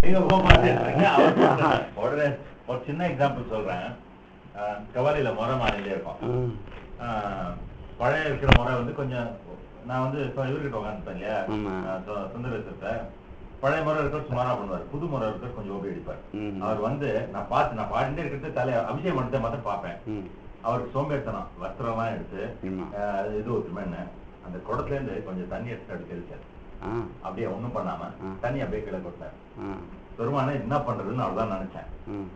நீங்க போக மாட்டேன். உடனே ஒரு சின்ன எக்ஸாம்பிள் சொல்றேன். கவாலியில முறை மாறிலே இருக்கும். பழைய இருக்கிற முறை வந்து கொஞ்சம் நான் வந்து இவர்கிட்ட உட்காந்துட்டேன் இல்லையா, சுந்தரேசத்தை. பழைய முறை இருக்கிற சுமாரா பண்ணுவார், புது முறை இருக்கிற கொஞ்சம் ஓபி அடிப்பார். அவர் வந்து நான் பாடிட்டே இருக்கிறது தலையை அபிஷேகம் பண்ணிட்டு மாத்திரம் பார்ப்பேன். அவருக்கு சோம்பேறித்தனம் வஸ்திரம்லாம் எடுத்து இது ஒத்துமேன்னு அந்த குடத்துல இருந்து கொஞ்சம் தண்ணி எடுத்து அப்படி தெளிச்சார். அப்படியே ஒண்ணும் பண்ணாம தண்ணி அப்படியே கீழே கொட்டார். பெருமானே என்ன பண்றதுன்னு அவ்வளவுதான் நினைச்சேன்.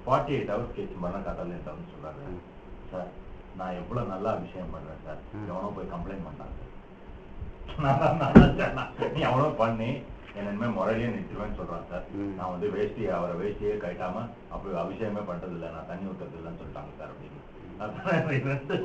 48 hours கேச்சு மரண காத்தால சொல்றாரு. சார் நான் எவ்வளவு நல்லா அபிஷேகம் பண்றேன் சார், எவனோ போய் கம்ப்ளைண்ட் பண்ணாங்க. நீ எவனோ பண்ணி என்ன முறையிலேயே நிறுத்துவேன்னு சொல்றான் சார். நான் வந்து அவரை வேஷ்டியே கட்டாம அப்படி அபிஷேகமே பண்றது இல்லை, நான் தண்ணி ஊத்துறது இல்லைன்னு சொல்லிட்டாங்க சார் அப்படின்னு. 2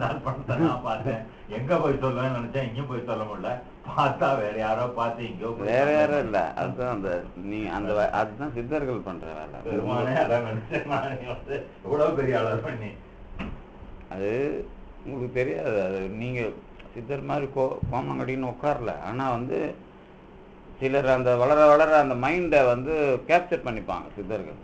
நாள் பணத்தை நான் பார்த்தேன். எங்க போய் சொல்லுவேன்னு நினைச்சேன், இங்கேயும் போய் சொல்ல முடியல. பார்த்தா வேற யாரோ பார்த்து இங்கோ வேற யாரும் இல்ல. அதுதான் அந்த நீ அந்த அதுதான் சித்தர்கள் பண்ற வேலை. பெருமானே அதான் நினைச்சேன். வந்து எவ்வளவு பெரிய ஆளர் பண்ணி அது உங்களுக்கு தெரியாது. அது நீங்க சித்தர் மாதிரி கோமங்கடின்னு உட்காரல. ஆனா வந்து சிலர் அந்த வளர வளர அந்த மைண்டை வந்து கேப்சர் பண்ணிப்பாங்க சித்தர்கள்.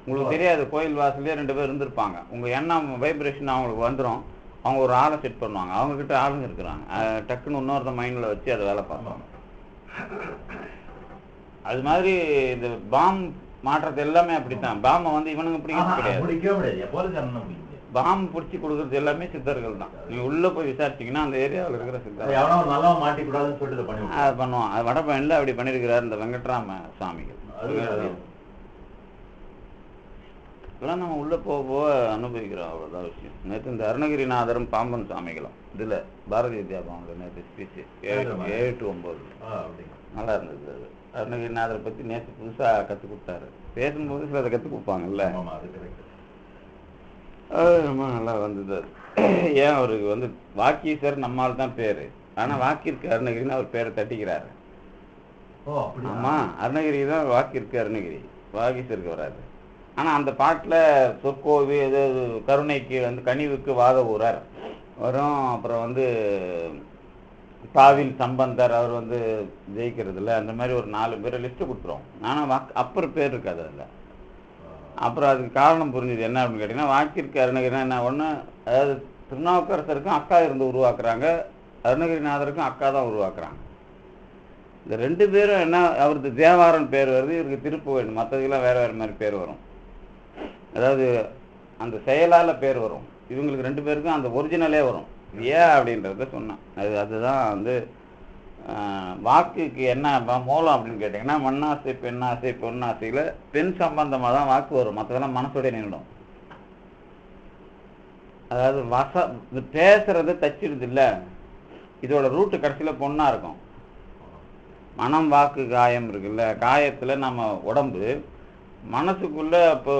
உங்களுக்கு தெரியாது, கோயில் வாசல்லே 2 பேர் இருந்திருப்பாங்க. உங்க எண்ணம் வைப்ரேஷன் அவங்களுக்கு வந்துடும். அவங்க ஒரு ஆளை செட் பண்ணுவாங்க. அவங்க கிட்ட ஆளுங்க இருக்கிறாங்க. டக்குன்னு இன்னொருத்த மைண்ட்ல வச்சு அதை வேலை பார்ப்பாங்க. அது மாதிரி இந்த பாம் மாற்றத்தை எல்லாமே அப்படித்தான். பாம்பை வந்து இவனுங்க பிடிக்கிறது கிடையாது. பாம் பிடிச்சி கொடுக்கறது எல்லாமே சித்தர்கள் தான். நீங்க உள்ள போய் விசாரிச்சீங்கன்னா அந்த ஏரியாவில் இருக்கிற சித்தர்கள் பண்ணுவான். அது வடபழனில அப்படி பண்ணிருக்கிறார் இந்த வெங்கட்ராம சுவாமிகள். இதெல்லாம் நம்ம உள்ள போக போக அனுபவிக்கிறோம். அவ்வளவுதான் விஷயம். நேற்று இந்த அருணகிரிநாதரும் பாம்பன் சுவாமிகளும் இதுல பாரதிய வித்யாபவன்ல நேற்று ஸ்பீச் 7 to 9 நல்லா இருந்தது. அது அருணகிரிநாதரை பத்தி நேற்று புதுசா கற்றுக் கொடுத்தாரு. பேசும்போது சில அதை கற்றுக் கொடுப்பாங்கல்ல, ரொம்ப நல்லா வந்தது. ஏன் அவருக்கு வந்து வாக்கீசர் நம்மால் தான் பேரு, ஆனா வாக்கிற்கு அருணகிரின்னு அவர் பேரை தட்டிக்கிறாரு. ஆமா, அருணகிரி தான் வாக்கிற்கு அருணகிரி, வாகீசருக்கு வராது. ஆனா அந்த பாட்டுல சொற்கோவி கருணைக்கு வந்து கனிவுக்கு வாத ஊரர் வரும். அப்புறம் வந்து பாவில் சம்பந்தர் அவர் வந்து ஜெயிக்கிறது இல்லை. அந்த மாதிரி ஒரு 4 பேரை லிஸ்ட் கொடுத்துரும். ஆனா அப்புறம் பேர் இருக்காது அதுல. அப்புறம் அதுக்கு காரணம் புரிஞ்சுது. என்ன அப்படின்னு கேட்டீங்கன்னா, வாக்கிற்கு அருணகிரினா என்ன ஒண்ணு, அதாவது திருநாவுக்கரசருக்கும் அக்கா இருந்து உருவாக்குறாங்க, அருணகிரிநாதருக்கும் அக்கா தான் உருவாக்குறாங்க. இந்த 2 பேரும் என்ன, அவருக்கு தேவாரன் பேர் வருது, இவருக்கு திருப்புகழ், மற்றதுக்கெல்லாம் வேற வேற மாதிரி பேர் வரும். அதாவது அந்த செயலால பேர் வரும். இவங்களுக்கு 2 பேருக்கும் அந்த ஒரிஜினலே வரும். ஏன் அப்படின்றத சொன்னேன். அதுதான் வந்து வாக்குக்கு என்ன மூலம் அப்படின்னு கேட்டீங்கன்னா, மண்ணாசை பெண்ணாசை பொன்னாசையில பெண் சம்பந்தமா தான் வாக்கு வரும். மற்றதெல்லாம் மனசோட நின்றுடும். அதாவது பேசுறது தச்சிடுது இல்ல, இதோட ரூட்டு கடைசியில பொண்ணா இருக்கும். மனம் வாக்கு காயம் இருக்குல்ல, காயத்துல நம்ம உடம்பு, மனசுக்குள்ள இப்போ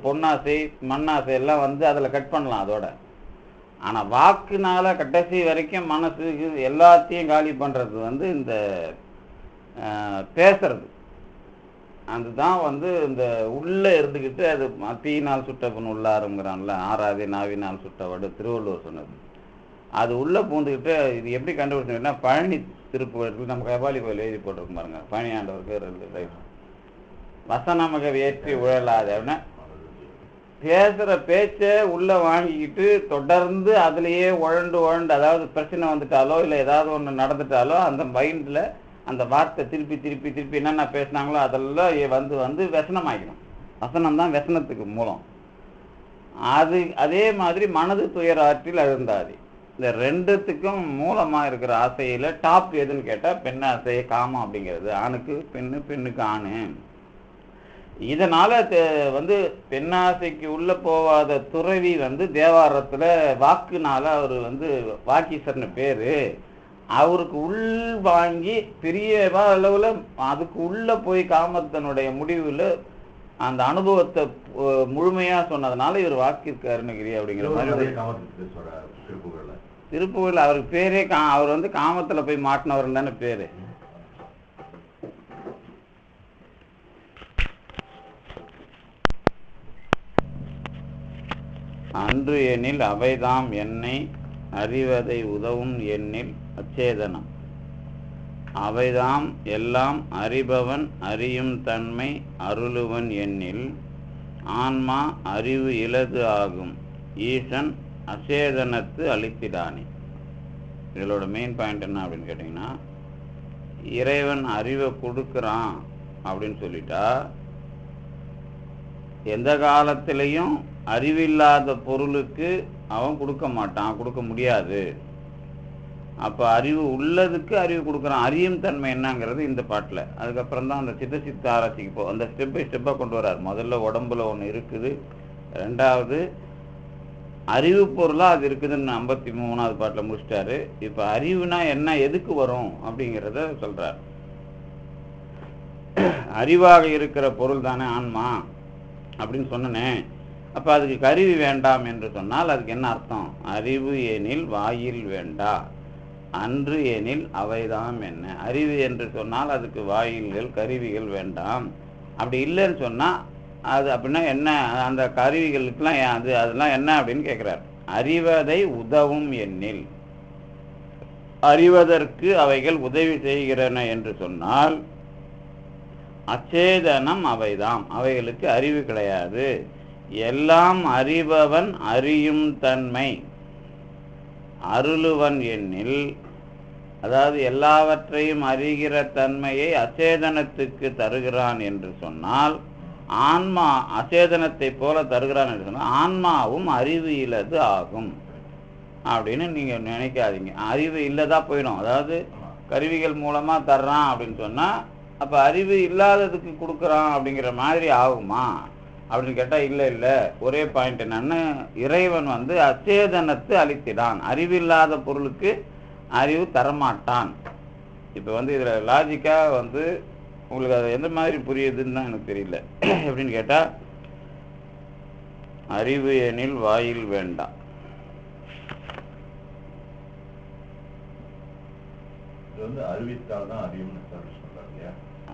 பொன்னாசை மண்ணாசை எல்லாம் வந்து அதுல கட் பண்ணலாம் அதோட. ஆனா வாக்குனால கடைசி வரைக்கும் மனசு எல்லாத்தையும் காலி பண்றது வந்து இந்த பேசுறது. அதுதான் வந்து இந்த உள்ள இருந்துகிட்டு அது தீயினால் சுட்டவன் உள்ளாருங்கிறான்ல, ஆறாதே நாவினால் சுட்டவடு திருவள்ளுவர் சொன்னது. அது உள்ள பூந்துக்கிட்டு இது எப்படி கண்டுபிடிச்சோம்னா, பழனி திருப்புகழ் நம்ம கபாலி கோயில் எழுதி போட்டிருக்கும் பாருங்க, பழனி ஆண்டவருக்கு வசனமக வேற்றி உழலாது அப்படின்னா, பேசுற பேச்ச உள்ள வாங்கிக்கிட்டு தொடர்ந்து அதுலயே உழண்டு, அதாவது பிரச்சனை வந்துட்டாலோ இல்லை ஏதாவது ஒண்ணு நடந்துட்டாலோ அந்த மைண்ட்ல அந்த வார்த்தை திருப்பி திருப்பி திருப்பி என்னென்ன பேசினாங்களோ அதெல்லாம் வந்து व्यसனமாக்கணும். வசனம் தான் व्यसனத்துக்கு மூலம். அதே மாதிரி மனது துயர் ஆற்றில் அழுந்தாது. இந்த 2த்துக்கும் மூலமா இருக்கிற ஆசையில டாப் எதுன்னு கேட்டா பெண்ணாசை, காமம் அப்படிங்கிறது. ஆணுக்கு பெண்ணு, பெண்ணுக்கு ஆணு. இதனால வந்து பெண்ணாசைக்கு உள்ள போவாத துறவி வந்து தேவாரத்துல வாக்குனால அவரு வந்து வாக்கீசர்னு பேரு. அவருக்கு உள் வாங்கி பெரிய அளவுல அதுக்கு உள்ள போய் காமத்தினுடைய முடிவுல அந்த அனுபவத்தை முழுமையா சொன்னதுனால இவர் வாக்கிற்கு அருணகிரி அப்படிங்கிற மாதிரி திருப்புகழ். அவருக்கு பேரே அவர் வந்து காமத்துல போய் மாட்டினவர் தானே பேரு. அன்று எண்ணில் அவைதாம் என்னை அறிவதை உதவும் எண்ணில் அச்சேதனம். அவைதாம் எல்லாம் அறிபவன் அறியும் தன்மை அருளுவன் எண்ணில் ஆன்மா அறிவு இலது ஆகும் ஈசன் அசேதனத்து அளித்திடானே. இதோட மெயின் பாயிண்ட் என்ன அப்படின்னு கேட்டிங்கன்னா, இறைவன் அறிவை கொடுக்குறான் அப்படின்னு சொல்லிட்டா எந்த காலத்திலையும் அறிவில்லாத பொருளுக்கு அவன் கொடுக்க மாட்டான், கொடுக்க முடியாது. அப்போ அறிவு உள்ளதுக்கு அறிவு கொடுக்குறான். அறியும் தன்மை என்னங்கிறது இந்த பாட்டில். அதுக்கப்புறம் தான் அந்த சித்த ஆராய்ச்சிக்கு போ அந்த ஸ்டெப் பை ஸ்டெப்பாக கொண்டு வர்றார். முதல்ல உடம்புல ஒன்று இருக்குது, ரெண்டாவது அறிவு பொருளாக அது இருக்குதுன்னு 53வது பாட்டில் முடிச்சிட்டாரு. இப்போ அறிவுனா என்ன, எதுக்கு வரும் அப்படிங்கிறத சொல்கிறார். அறிவாக இருக்கிற பொருள் தானே ஆன்மா அப்படின்னு சொன்னேன். அப்போ அதுக்கு கருவி வேண்டாம் என்று சொன்னால் அதுக்கு என்ன அர்த்தம்? அறிவு எனில் வாயில் வேண்டா, அன்று எனில் அவைதாம் என்ன. அறிவு என்று சொன்னால் அதுக்கு வாயில்கள் கருவிகள் வேண்டாம். அப்படி இல்லைன்னு சொன்னால் அது அப்படின்னா என்ன, அந்த கருவிகளுக்கெல்லாம் அதெல்லாம் என்ன அப்படின்னு கேட்குறார். அறிவதை உதவும் எண்ணில், அறிவதற்கு அவைகள் உதவி செய்கிறன என்று சொன்னால் அச்சேதனம் அவைதாம், அவைகளுக்கு அறிவு கிடையாது. எல்லாம் அறிபவன் அறியும் தன்மை அருளுவன் எண்ணில், அதாவது எல்லாவற்றையும் அறிகிற தன்மையை அச்சேதனத்துக்கு தருகிறான் என்று சொன்னால், ஆன்மா அச்சேதனத்தை போல தருகிறான் என்று சொன்னால் ஆன்மாவும் அறிவு இல்லது ஆகும் அப்படின்னு நீங்கள் நினைக்காதீங்க. அறிவு இல்லதா போயிடும். அதாவது கருவிகள் மூலமாக தர்றான் அப்படின்னு சொன்னால் அப்போ அறிவு இல்லாததுக்கு கொடுக்குறான் அப்படிங்கிற மாதிரி ஆகுமா அப்படின்னு கேட்டால் இல்லை இல்லை. ஒரே பாயிண்ட் என்னன்னு, இறைவன் வந்து அச்சேதனத்து அளித்திடான், அறிவில்லாத பொருளுக்கு அறிவு தரமாட்டான். இப்போ வந்து இதில் லாஜிக்காக வந்து உங்களுக்கு அது எந்த மாதிரி புரியுதுன்னு தான் எனக்கு தெரியல. எப்படின்னு கேட்டால், அறிவு எனில் வாயில் வேண்டாம். அறிவித்தால் தான் அறியும்னு எஸ்டாப்ளிஷ் பண்றாரு இல்லையா?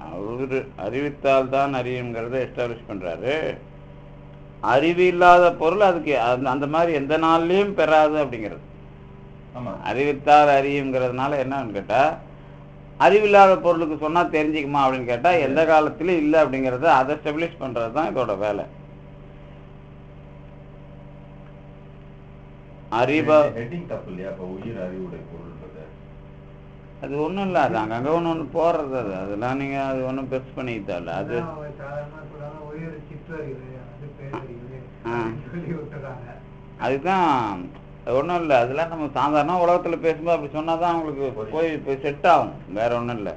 அவரு அறிவித்தால் தான் அறியுங்கிறத எஸ்டாப்ளிஷ் பண்றாரு. அறிவு இல்லாத பொருள் அதுக்கு அந்த மாதிரி எந்த நாள்லையும் பெறாது அப்படிங்கிறது. அறிவித்தால் அறியுங்கிறதுனால என்னன்னு கேட்டா, அறிவில்லாத பொருளுக்கு சொன்னா தெரிஞ்சுக்குமா அப்படின்னு கேட்டா எந்த காலத்திலும் இல்லை அப்படிங்கிறத அதை எஸ்டாப்ளிஷ் பண்றது தான் இதோட வேலை. அது ஒன்றும் இல்லை, அது அங்கங்கே ஒன்று போடுறது. அது அதெல்லாம் நீங்கள் அது ஒன்றும் பெருசு பண்ணிக்கிட்டால அது அதுதான் ஒன்றும் இல்லை. அதெல்லாம் நம்ம சாதாரண உலகத்தில் பேசும்போது அப்படி சொன்னால் தான் அவங்களுக்கு போய் செட் ஆகும், வேற ஒன்றும் இல்லை.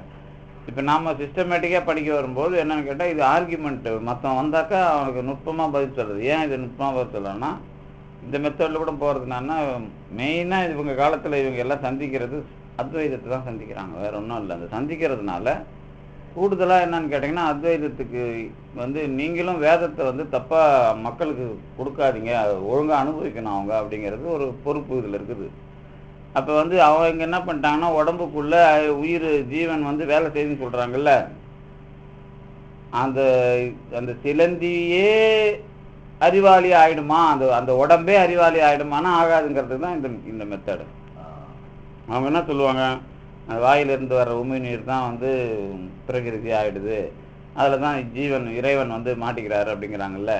இப்போ நாம் சிஸ்டமேட்டிக்காக படிக்க வரும்போது என்னன்னு கேட்டால், இது ஆர்கியூமெண்ட்டு மற்றவன் வந்தாக்கா அவனுக்கு நுட்பமாக பதில் சொல்கிறது. ஏன் இது நுட்பமாக பதில் சொல்லணும்னா, இந்த மெத்தடில் கூட போகிறதுனான்னா மெயினாக இவங்க காலத்தில் இவங்க எல்லாம் சந்திக்கிறது அத்வைதத்தை தான் சந்திக்கிறாங்க, வேற ஒன்றும் இல்லை. அந்த சந்திக்கிறதுனால கூடுதலாக என்னன்னு கேட்டிங்கன்னா, அத்வைதத்துக்கு வந்து நீங்களும் வேதத்தை வந்து தப்பாக மக்களுக்கு கொடுக்காதீங்க, ஒழுங்காக அனுபவிக்கணும் அவங்க அப்படிங்கிறது ஒரு பொறுப்பு இதில் இருக்குது. அப்போ வந்து அவங்க என்ன பண்ணிட்டாங்கன்னா, உடம்புக்குள்ளே உயிர் ஜீவன் வந்து வேலை செய்யுதுன்னு சொல்கிறாங்கல்ல, அந்த அந்த சிலந்தியே அறிவாளி ஆகிடுமா, அந்த உடம்பே அறிவாளி ஆகிடுமானா ஆகாதுங்கிறது தான் இந்த மெத்தடு. அவங்க என்ன சொல்லுவாங்க, வாயிலிருந்து வர்ற உமி நீர் தான் வந்து பிரகிருதி ஆகிடுது, அதில் தான் ஜீவன் இறைவன் வந்து மாட்டிக்கிறாரு அப்படிங்கிறாங்கல்ல.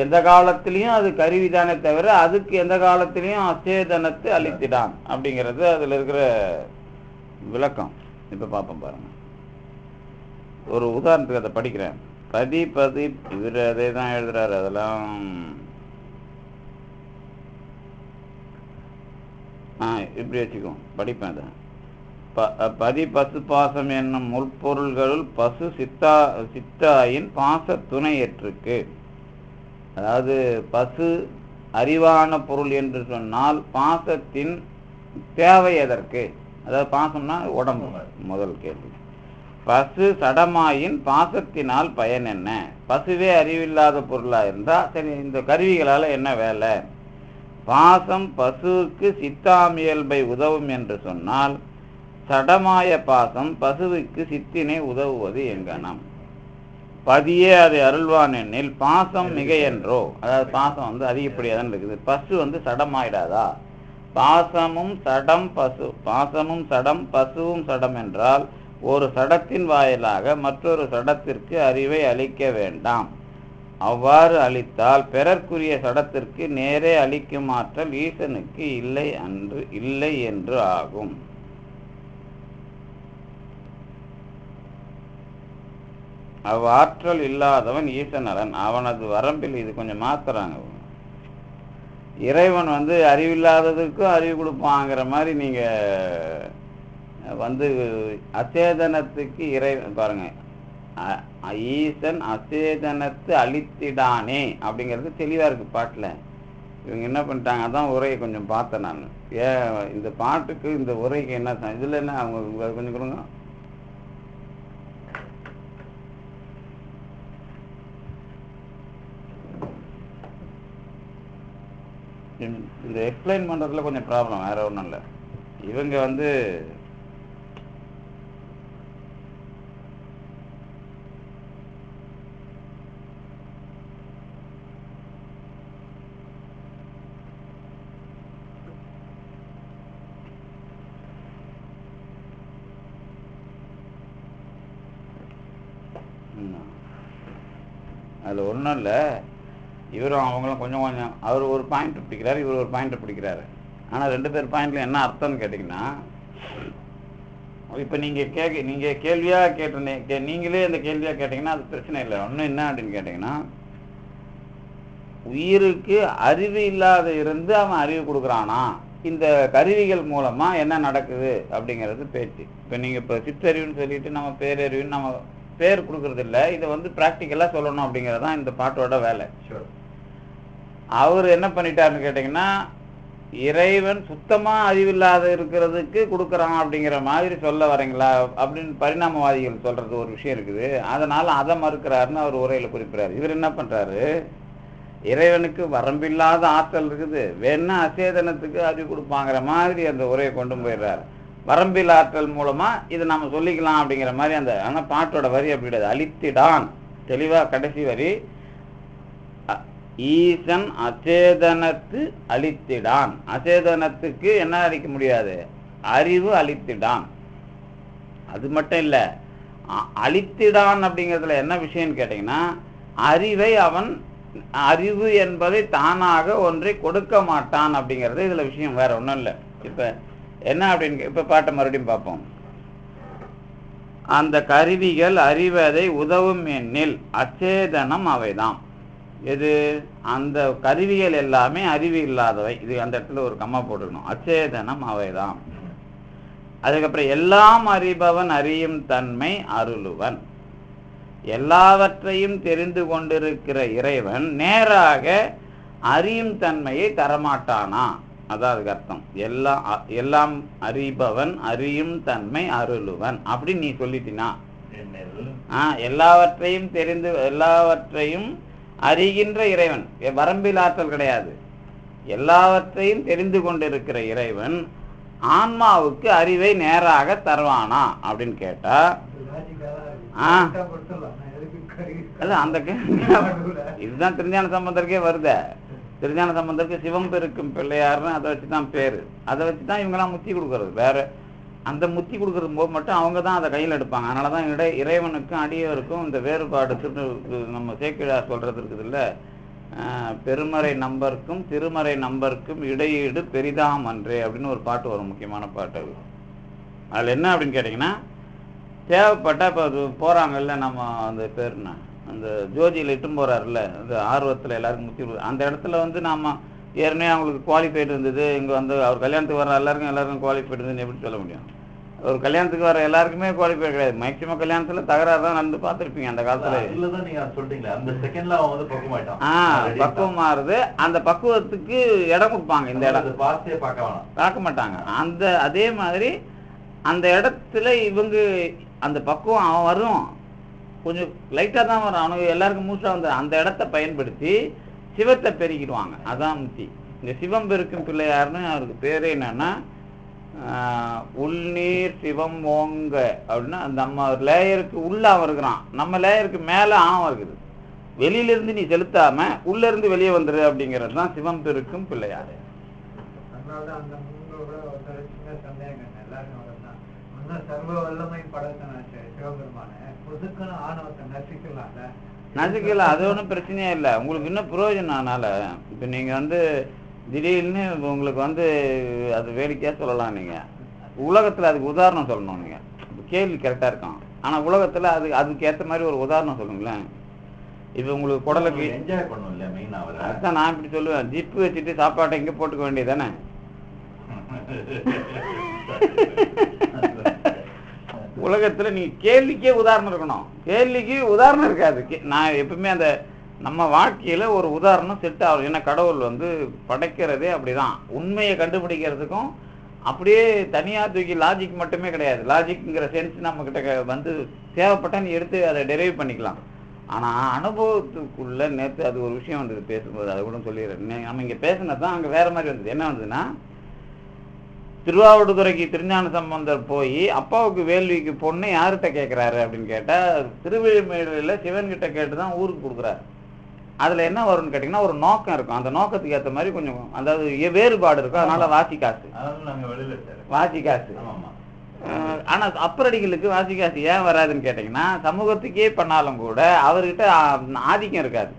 எந்த காலத்திலையும் அது கருவிதானே தவிர அதுக்கு எந்த காலத்திலையும் அச்சேதனத்தை அளித்திடான் அப்படிங்கிறது அதில் இருக்கிற விளக்கம். இப்போ பார்ப்போம் பாருங்க. ஒரு உதாரணத்துக்கு அதை படிக்கிறேன். பதி இவர் அதே தான் எழுதுறாரு. அதெல்லாம் இப்படி வச்சுக்கோ, படிப்பேன். அதை பதி பசு பாசம் என்னும் முற்பொருள்களுள் பசு சித்தாயின் பாச துணையற்றுக்கு. அதாவது பசு அறிவான பொருள் என்று சொன்னால் பாசத்தின் தேவை எதற்கு? அதாவது பாசம்னா உடம்பு. முதல் கேள்வி. பசு சடமாயின் பாசத்தினால் பயன் என்ன? பசுவே அறிவில்லாத பொருளாக இருந்தால் சரி, இந்த கருவிகளால் என்ன வேலை? பாசம் பசுவுக்கு சித்தாமியல்பை உதவும் என்று சொன்னால் சடமாய பாசம் பசுவுக்கு சித்தினை உதவுவது எங்கனம்? பதியே அதை அருள்வான் எண்ணில் பாசம் மிக என்றோ. அதாவது பாசம் வந்து அதிகப்படியாக தான் இருக்குது. பசு வந்து சடமாயிடாதா? பாசமும் சடம் பசுவும் சடம் என்றால் ஒரு சடத்தின் வாயிலாக மற்றொரு சடத்திற்கு அறிவை அளிக்க வேண்டாம். அவ்வாறு அளித்தால் பிறர்க்குரிய சடத்திற்கு நேரே அளிக்கும் ஆற்றல் ஈசனுக்கு இல்லை என்று ஆகும். அவ்வாற்றல் இல்லாதவன் ஈசனரன், அவனது வரம்பில். இது கொஞ்சம் மாத்துறாங்க. இறைவன் அறிவில்லாததுக்கும் அறிவு கொடுப்பாங்கிற மாதிரி நீங்க அச்சேதனத்துக்கு இறைவன் பாருங்க, ஈசன் அச்சேதனத்து அழித்திடானே அப்படிங்கிறது தெளிவா இருக்கு பாட்டுல. இவங்க என்ன பண்ணிட்டாங்க, அதான் உரையை கொஞ்சம் பார்த்தேன் நான். இந்த பாட்டுக்கு இந்த உரைக்கு என்ன இதுல என்ன அவங்க கொஞ்சம் கொடுங்க. இந்த எக்ஸ்பிளைன் பண்றதுல கொஞ்சம் ப்ராப்ளம், வேற ஒன்றும் இல்லை. இவங்க அதில் ஒன்றும் இல்லை. இவரும் அவங்களும் கொஞ்சம் அவர் ஒரு பாயிண்ட் பிடிக்கிறாரு, இவர் ஒரு பாயிண்ட் பிடிக்கிறாரு. ஆனால் 2 பேர் பாயிண்ட்ல என்ன அர்த்தம்னு கேட்டிங்கன்னா, இப்போ நீங்கள் கேள்வியாக கேட்டு நீங்களே இந்த கேள்வியாக கேட்டிங்கன்னா அது பிரச்சனை இல்லை. ஒன்றும் என்ன அப்படின்னு கேட்டிங்கன்னா, உயிருக்கு அறிவு இல்லாத இருந்து அவன் அறிவு கொடுக்குறானா, இந்த கருவிகள் மூலமாக என்ன நடக்குது அப்படிங்கிறது பேச்சு. இப்போ நீங்கள் இப்போ சிற்றறிவுன்னு சொல்லிட்டு நம்ம பேரறிவுன்னு நம்ம பேர் கொடுக்கறது இல்லை. இதை ப்ராக்டிக்கலாக சொல்லணும் அப்படிங்கிறது தான் இந்த பாட்டோட வேலை. அவர் என்ன பண்ணிட்டாருன்னு கேட்டிங்கன்னா, இறைவன் சுத்தமாக அறிவில்லாத இருக்கிறதுக்கு கொடுக்குறான் அப்படிங்கிற மாதிரி சொல்ல வரீங்களா அப்படின்னு பரிணாமவாதிகள் சொல்கிறது ஒரு விஷயம் இருக்குது. அதனால் அதை மறுக்கிறாருன்னு அவர் உரையில் குறிப்பிட்றாரு. இவர் என்ன பண்ணுறாரு, இறைவனுக்கு வரம்பில்லாத ஆற்றல் இருக்குது, வேணா அச்சேதனத்துக்கு அறிவு கொடுப்பாங்கிற மாதிரி அந்த உரையை கொண்டு போயிடுறாரு. வரம்பில் ஆற்றல் மூலமாக இதை நம்ம சொல்லிக்கலாம் அப்படிங்கிற மாதிரி அந்த. ஆனால் பாட்டோட வரி அப்படி கிடையாது. அழித்திடான், தெளிவாக கடைசி வரி, ஈசன் அச்சேதனத்து அழித்திடான். அச்சேதனத்துக்கு என்ன அளிக்க முடியாது, அறிவு அளித்திடான். அது மட்டும் இல்லை, அழித்திடான் அப்படிங்கிறதுல என்ன விஷயம்னு கேட்டிங்கன்னா, அறிவை அவன் அறிவு என்பதை தானாக ஒன்றை கொடுக்க மாட்டான் அப்படிங்கிறது இதில் விஷயம், வேற ஒன்றும் இல்லை. இப்போ என்ன அப்படின்னு இப்போ பாட்டை மறுபடியும் பார்ப்போம். அந்த கருவிகள் அறிவதை உதவும் எண்ணில் அச்சேதனம் அவைதான். இது அந்த கருவிகள் எல்லாமே அறிவு இல்லாதவை. இது அந்த இடத்துல ஒரு கம்மா போட்டுக்கணும். அச்சேதனம் அவைதான். அதுக்கப்புறம் எல்லாம் அறிபவன் அறியும் தன்மை அருளுவன். எல்லாவற்றையும் தெரிந்து கொண்டிருக்கிற இறைவன் நேராக அறியும் தன்மையை தரமாட்டானா, அதான் அதுக்கு அர்த்தம். எல்லாம் அறிபவன் அறியும் தன்மை அருளுவன் அப்படி நீ சொல்லிட்டினா, எல்லாவற்றையும் அறிகின்ற இறைவன், வரம்பில் ஆற்றல் கிடையாது, எல்லாவற்றையும் தெரிந்து கொண்டிருக்கிற இறைவன் ஆன்மாவுக்கு அறிவை நேராக தருவானா அப்படின்னு கேட்டா, அந்த இதுதான் திருஞான சம்பந்தருக்கே வருத. திருஞான சம்பந்தருக்கு சிவம் பெருக்கும் பிள்ளையாருன்னு அதை வச்சுதான் பேரு. அதை வச்சுதான் இவங்கெல்லாம் முத்தி கொடுக்கறது. வேற அந்த முத்தி கொடுக்கறது போது மட்டும் அவங்க தான் அதை கையில் எடுப்பாங்க. அதனாலதான் இறைவனுக்கும் அடியவருக்கும் இந்த வேறுபாடு நம்ம சேக்கிழார் சொல்றது இருக்குது இல்ல, பெருமறை நம்பருக்கும் திருமறை நம்பருக்கும் இடையீடு பெரிதாம் அன்றே அப்படின்னு ஒரு பாட்டு வரும், முக்கியமான பாட்டு. அது அதில் என்ன அப்படின்னு கேட்டிங்கன்னா, தேவைப்பட்ட இப்போ அது போகிறாங்கல்ல, நம்ம அந்த பேருனா அந்த ஜோதியில் இட்டும் போகிறாருல்ல, அந்த ஆர்வத்தில் எல்லாருக்கும் முத்தி அந்த இடத்துல நாம் ஏற்கனவே அவங்களுக்கு குவாலிஃபைடு இருந்தது. இங்கே அவர் கல்யாணத்துக்கு வர எல்லாருக்கும் குவாலிஃபைடு இருந்ததுன்னு எப்படி சொல்ல முடியும்? ஒரு கல்யாணத்துக்கு வர எல்லாருக்குமே குவாலிஃபைடு கிடையாது. மேக்சிமம் கல்யாணத்தில் தகராறு தான் நடந்து பார்த்துருப்பீங்க அந்த காலத்தில். பக்குவம் மாறுது. அந்த பக்குவத்துக்கு இடம் கொடுப்பாங்க. இந்த இடம் பார்க்க மாட்டாங்க. அதே மாதிரி அந்த இடத்துல இவங்க அந்த பக்குவம் அவன் வரும், கொஞ்சம் லைட்டாக தான் வரும். அவனுக்கு எல்லாருக்கும் மூசாக அந்த இடத்த பயன்படுத்தி சிவத்தை பெருக்கிடுவாங்க. அதான் முத்தி. இந்த சிவம் பெருக்கும் பிள்ளையாருன்னு அவருக்கு பேரே என்னன்னா, உள்நீர் சிவம் ஓங்க அப்படின்னா, நம்ம லேயருக்கு உள்ள அவன் இருக்கிறான், நம்ம லேயருக்கு மேலே ஆணவம் இருக்குது. வெளியிலிருந்து நீ செலுத்தாம உள்ள இருந்து வெளியே வந்துரு அப்படிங்கிறது தான் சிவம் பெருக்கும் பிள்ளையார். அதாவது அந்த உங்களோட ஒரு சின்ன சந்தேகம் எல்லாரும் தான் சர்வ வல்லமை படைத்தனாச்சு சிவபெருமான புதுக்குன்னு ஆணவத்தை நசிக்கலாம்ல. நசிக்கலாம், அது ஒன்றும் பிரச்சனையே இல்லை. உங்களுக்கு இன்னும் பிரயோஜனம். அதனால இப்போ நீங்கள் வந்து திடீர்னு உங்களுக்கு வந்து அது வேடிக்கையாக சொல்லலாம். நீங்கள் உலகத்தில் அதுக்கு உதாரணம் சொல்லணும். நீங்கள் கேள்வி கரெக்டாக இருக்கும், ஆனால் உலகத்தில் அதுக்கு ஏற்ற மாதிரி ஒரு உதாரணம் சொல்லுங்களேன். இப்போ உங்களுக்கு குடலுக்கு என்ஜாய் பண்ணும் இல்லை மெயினாக அவர். அதுதான் நான் இப்படி சொல்லுவேன், ஜிப்பு வச்சுட்டு சாப்பாட்டை இங்கே போட்டுக்க வேண்டியது தானே. உலகத்தில் நீங்கள் கேள்விக்கே உதாரணம் இருக்கணும். கேள்விக்கு உதாரணம் இருக்காது. நான் எப்பவுமே அந்த நம்ம வாழ்க்கையில் ஒரு உதாரணம் செட் ஆகும். ஏன்னா கடவுள் வந்து படைக்கிறதே அப்படிதான். உண்மையை கண்டுபிடிக்கிறதுக்கும் அப்படியே தனியாக தூக்கி லாஜிக் மட்டுமே கிடையாது. லாஜிக்ங்கிற சென்ஸ் நம்மக்கிட்ட வந்து தேவைப்பட்டா நீ எடுத்து அதை டெரைவ் பண்ணிக்கலாம். ஆனால் அனுபவத்துக்குள்ளே நேற்று அது ஒரு விஷயம் வந்தது பேசும்போது, அதை கூட சொல்லிடுறேன். நம்ம இங்கே பேசுனது தான் அங்கே வேறு மாதிரி வந்தது. என்ன வந்ததுன்னா, திருவாவடுதுறைக்கு திருஞான சம்பந்தர் போய் அப்பாவுக்கு வேள்விக்கு பொண்ணு யார்கிட்ட கேட்குறாரு அப்படின்னு கேட்டால் திருவிழிமேடையில் சிவன்கிட்ட கேட்டு தான் ஊருக்கு கொடுக்குறாரு. அதில் என்ன வரும்னு கேட்டிங்கன்னா ஒரு நோக்கம் இருக்கும். அந்த நோக்கத்துக்கு ஏற்ற மாதிரி கொஞ்சம் அதாவது வேறுபாடு இருக்கும். அதனால வாசி காசு ஆனால் அப்பரடிகளுக்கு வாசி காசு ஏன் வராதுன்னு கேட்டிங்கன்னா, சமூகத்துக்கே பண்ணாலும் கூட அவர்கிட்ட ஆதிக்கம் இருக்காது.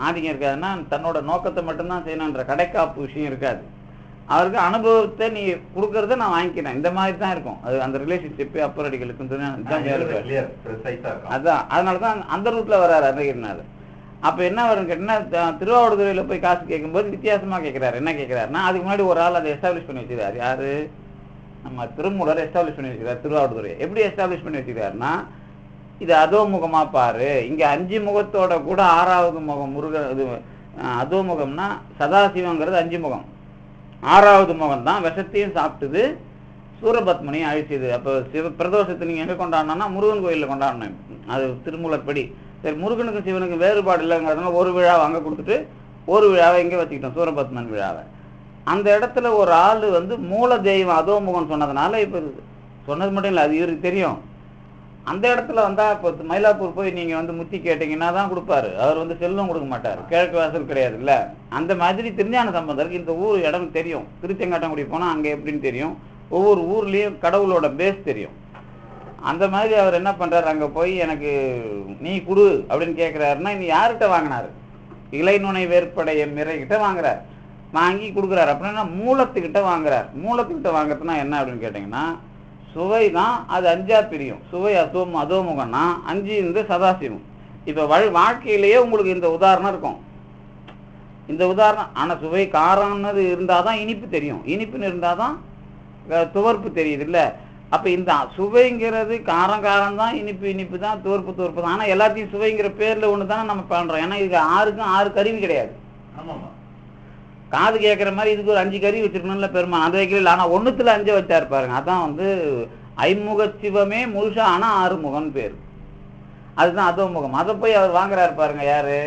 ஆதிக்கம் இருக்காதுன்னா தன்னோட நோக்கத்தை மட்டும்தான் செய்யணுன்ற கடைக்காப்பு விஷயம் இருக்காது. அவருக்கு அனுபவத்தை நீ கொடுக்கறத நான் வாங்கிக்கிறேன், இந்த மாதிரி தான் இருக்கும். அது அந்த ரிலேஷன்ஷிப்பு அப்பரடிகளுக்கு அதான். அதனால தான் அந்த ரூட்ல வர்றாரு அருணகிரிநாதர். அப்போ என்ன வரும்னு கேட்டீங்கன்னா, திருவாவடுதுறையில் போய் காசு கேட்கும்போது வித்தியாசமாக கேட்குறாரு. என்ன கேட்குறாருன்னா, அதுக்கு முன்னாடி ஒரு ஆள் அதை எஸ்டாப்ளிஷ் பண்ணி வச்சுக்கிறாரு. யாரு? நம்ம திருமூலர் எஸ்டாப்ளிஷ் பண்ணி வச்சுக்கிறார் திருவாவடுதுறையை. எப்படி எஸ்டாப்ளிஷ் பண்ணி வச்சுக்கிறாருன்னா, இது அதோமுகமா பாரு, இங்கே 5 முகத்தோட கூட 6வது முகம் முருகன். இது அதோமுகம்னா சதாசிவங்கிறது 5 முகம். 6வது முகம் தான் விஷத்தையும் சாப்பிட்டுது, சூரபத்மனையும் அழிச்சது. அப்போ பிரதோஷத்தை நீங்கள் எங்கே கொண்டாடணும்னா முருகன் கோயிலில் கொண்டாடணும். அது திருமூலப்படி. சரி, முருகனுக்கும் சிவனுக்கும் வேறுபாடு இல்லைங்கிறதுனால ஒரு விழாவை அங்கே கொடுத்துட்டு ஒரு விழாவை இங்கே வச்சுக்கிட்டோம், சூரபத்மன் விழாவை. அந்த இடத்துல ஒரு ஆள் வந்து மூல தெய்வம் அதோமுகம் சொன்னதுனால, இப்போ சொன்னது மட்டும் இல்லை, அது இவருக்கு தெரியும். அந்த இடத்துல வந்தால் இப்போ மயிலாப்பூர் போய் நீங்கள் வந்து முத்தி கேட்டிங்கன்னா தான் கொடுப்பாரு. அவர் வந்து செல்வம் கொடுக்க மாட்டார், கிழக்கு வாசல் கிடையாது இல்லை. அந்த மாதிரி திருஞான சம்பந்தருக்கு இந்த ஊர் இடம் தெரியும். திருச்செங்காட்டங்குடி போனால் அங்கே எப்படின்னு தெரியும். ஒவ்வொரு ஊர்லேயும் கடவுளோட பேஸ் தெரியும். அந்த மாதிரி அவர் என்ன பண்ணுறாரு, அங்கே போய் எனக்கு நீ கொடு அப்படின்னு கேட்குறாருன்னா, நீ யார்கிட்ட வாங்கினாரு? இளைநுனை வேற்படைய மிறைகிட்ட வாங்குறாரு. வாங்கி கொடுக்குறாரு. அப்படின்னா மூலத்துக்கிட்ட வாங்குறார். மூலத்துக்கிட்ட வாங்குறதுனா என்ன அப்படின்னு கேட்டிங்கன்னா, சுவை தான். அது 5ஆ பிரியும். சுவை அதோமுகம்னா 5 இந்த சதாசிவம். இப்போ வாழ்க்கையிலேயே உங்களுக்கு இந்த உதாரணம் இருக்கும். இந்த உதாரணம். ஆனால் சுவை காரம்னது இருந்தால் தான் இனிப்பு தெரியும், இனிப்புன்னு இருந்தால் தான் துவர்ப்பு தெரியுது இல்லை. அப்போ இந்த சுவைங்கிறது காரம் தான், இனிப்பு இனிப்பு தான், துவர்ப்பு தான். ஆனால் எல்லாத்தையும் சுவைங்கிற பேரில் ஒன்று தானே நம்ம பண்ணுறோம். ஏன்னா இதுக்கு 6 கருவி கிடையாது. காது கேட்குற மாதிரி இதுக்கு ஒரு 5 கருவி வச்சிருக்கணும்ல பெருமான். அந்த வைக்கல. ஆனால் 1த்துல 5 வச்சா இருப்பாருங்க. அதான் வந்து ஐமுக சிவமே முழுசா ஆனால் 6 முகம்னு பேர். அதுதான் அதோமுகம். அதை போய் அவர் வாங்குறாரு பாருங்க. யாரு?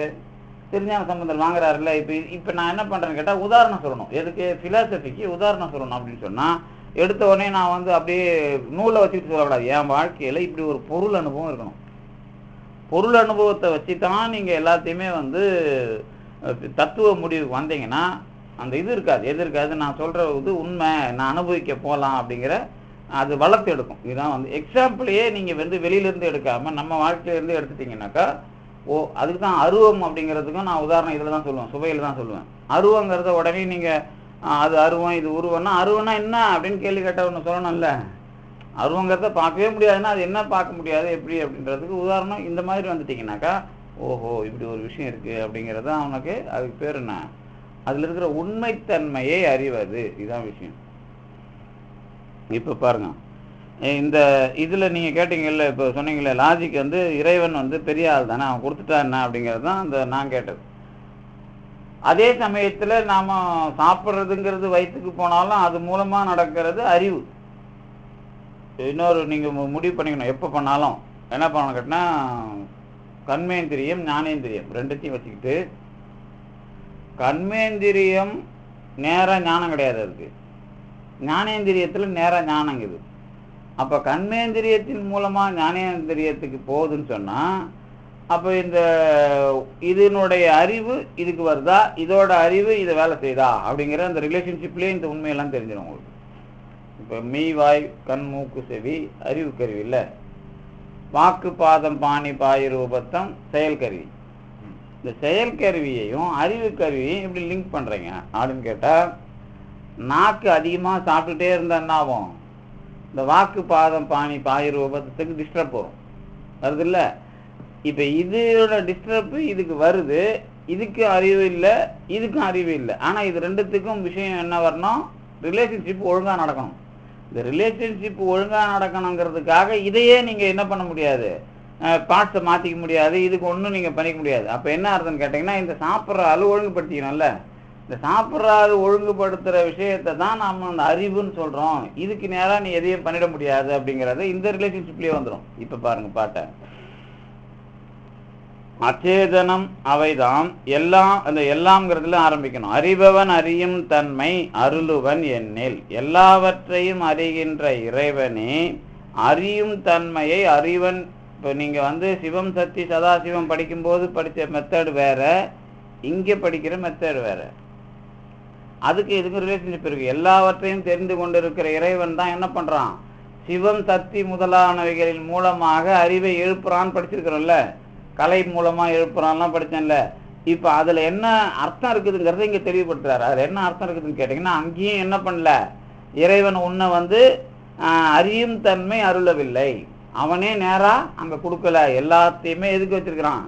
திருஞான சம்பந்தர் வாங்குறாருல்ல. இப்போ நான் என்ன பண்ணுறேன்னு கேட்டால் உதாரணம் சொல்லணும். எதுக்கு? ஃபிலாசபிக்கு உதாரணம் சொல்லணும். அப்படின்னு சொன்னால் எடுத்த உடனே நான் வந்து அப்படியே நூலை வச்சுக்கிட்டு சொல்லக்கூடாது. என் வாழ்க்கையில் இப்படி ஒரு பொருள் அனுபவம் இருக்கணும். பொருள் அனுபவத்தை வச்சு தான் நீங்கள் எல்லாத்தையுமே வந்து தத்துவ முடிவுக்கு வந்தீங்கன்னா அந்த இது இருக்காது. எது இருக்காது? நான் சொல்கிற இது உண்மை, நான் அனுபவிக்க போகலாம் அப்படிங்கிற அது வளர்த்து எடுக்கும். இதுதான் வந்து எக்ஸாம்பிளையே நீங்கள் வந்து வெளியிலேருந்து எடுக்காமல் நம்ம வாழ்க்கையிலேருந்து எடுத்துட்டிங்கனாக்கா, அதுக்கு தான் அருவம் அப்படிங்கிறதுக்கும் நான் உதாரணம் இதில் தான் சொல்லுவேன், சுவையில் தான் சொல்லுவேன். அருவங்கிறத உடனே நீங்கள் அது அருவம் இது உருவம்னா, அருவம்னா என்ன அப்படின்னு கேள்வி கேட்டால் ஒன்று சொல்லணும்ல. அருவங்கிறத பார்க்கவே முடியாதுன்னா அது என்ன பார்க்க முடியாது எப்படி அப்படின்றதுக்கு உதாரணம் இந்த மாதிரி வந்துட்டிங்கனாக்கா, ஓஹோ இப்படி ஒரு விஷயம் இருக்குது அப்படிங்கிறது தான் அவனுக்கு. அதுக்கு பேர் என்ன? அதில் இருக்கிற உண்மைத்தன்மையை அறிவது. இதுதான் விஷயம். இப்போ பாருங்க, இந்த இதில் நீங்கள் கேட்டீங்கல்ல, இப்போ சொன்னீங்களே லாஜிக் வந்து இறைவன் வந்து பெரிய ஆள் தானே, அவன் கொடுத்துட்டா என்ன அப்படிங்கிறது தான் அந்த நான் கேட்டது. அதே சமயத்தில் நாம் சாப்பிட்றதுங்கிறது வயிற்றுக்கு போனாலும் அது மூலமாக நடக்கிறது அறிவு. இன்னொரு நீங்கள் முடிவு பண்ணிக்கணும், எப்போ பண்ணாலும் என்ன பண்ணணும் கேட்டினா, கண்மேந்திரியம் ஞானேந்திரியம் ரெண்டுத்தையும் வச்சுக்கிட்டு, கண்மேந்திரியம் நேராக ஞானம் கிடையாது, அதுக்கு ஞானேந்திரியத்தில் நேராக ஞானங்குது. அப்போ கண்மேந்திரியத்தின் மூலமாக ஞானேந்திரியத்துக்கு போகுதுன்னு சொன்னால் அப்போ இந்த இதனுடைய அறிவு இதுக்கு வருதா, இதோட அறிவு இதை வேலை செய்யுதா அப்படிங்கிற அந்த ரிலேஷன்ஷிப்லேயே இந்த உண்மையெல்லாம் தெரிஞ்சிடும் உங்களுக்கு. இப்போ மெய் வாய் கண் மூக்கு செவி அறிவு கருவி இல்லை, வாக்கு பாதம் பாணி பாய் ரூபத்தம் செயல்கருவி. இந்த செயல்கருவியையும் அறிவு கருவியையும் எப்படி லிங்க் பண்ணுறீங்க அப்படின்னு கேட்டால், நாக்கு அதிகமாக சாப்பிட்டுட்டே இருந்தால் என்ன ஆகும்? இந்த வாக்கு பாதம் பாணி பாய் ரூபத்துக்கு டிஸ்டர்ப் வரும், வருது இல்லை? இப்போ இதோட டிஸ்டர்பு இதுக்கு வருது, இதுக்கு அறிவு இல்லை, இதுக்கும் அறிவு இல்லை. ஆனால் இது ரெண்டுத்துக்கும் விஷயம் என்ன வரணும்? ரிலேஷன்ஷிப் ஒழுங்காக நடக்கணும். இந்த ரிலேஷன்ஷிப் ஒழுங்காக நடக்கணுங்கிறதுக்காக இதையே நீங்கள் என்ன பண்ண முடியாது, பார்ட்ஸை மாற்றிக்க முடியாது, இதுக்கு ஒன்றும் நீங்கள் பண்ணிக்க முடியாது. அப்போ என்ன அர்த்தம்னு கேட்டிங்கன்னா, இந்த சாப்பிட்ற ஆள் ஒழுங்குபடுத்திக்கணும்ல. இந்த சாப்பிட்ற ஆள் ஒழுங்குபடுத்துகிற விஷயத்தை தான் நம்ம அந்த அறிவுன்னு சொல்கிறோம். இதுக்கு நேராக நீ எதையும் பண்ணிட முடியாது அப்படிங்கிறது இந்த ரிலேஷன்ஷிப்லேயே வந்துடும். இப்போ பாருங்கள் பாட்டை, அச்சேதனம் அவைதாம் எல்லாம், அந்த எல்லாம்ங்கிறதுல ஆரம்பிக்கணும். அறிபவன் அறியும் தன்மை அருளுவன் எண்ணில், எல்லாவற்றையும் அறிகின்ற இறைவனே அறியும் தன்மையை அறிவன். இப்போ நீங்கள் சிவம் சக்தி சதாசிவம் படிக்கும்போது படித்த மெத்தடு வேற, இங்கே படிக்கிற மெத்தடு வேற. அதுக்கு இதுக்கு ரிலேஷன்ஷிப் இருக்கு. எல்லாவற்றையும் தெரிந்து கொண்டிருக்கிற இறைவன் தான் என்ன பண்ணுறான்? சிவம் சக்தி முதலானவைகளின் மூலமாக அறிவை எழுப்புறான்னு படிச்சிருக்கிறோம்ல, கலை மூலமாக எழுப்புறான்லாம் படித்தேன்ல. இப்போ அதில் என்ன அர்த்தம் இருக்குதுங்கிறத இங்கே தெளிவுபடுத்துறாரு. அதில் என்ன அர்த்தம் இருக்குதுன்னு கேட்டிங்கன்னா, அங்கேயும் என்ன பண்ணல, இறைவன் உன்னை அறியும் தன்மை அருளவில்லை, அவனே நேராக அங்கே கொடுக்கல. எல்லாத்தையுமே எதுக்கு வச்சிருக்கிறான்?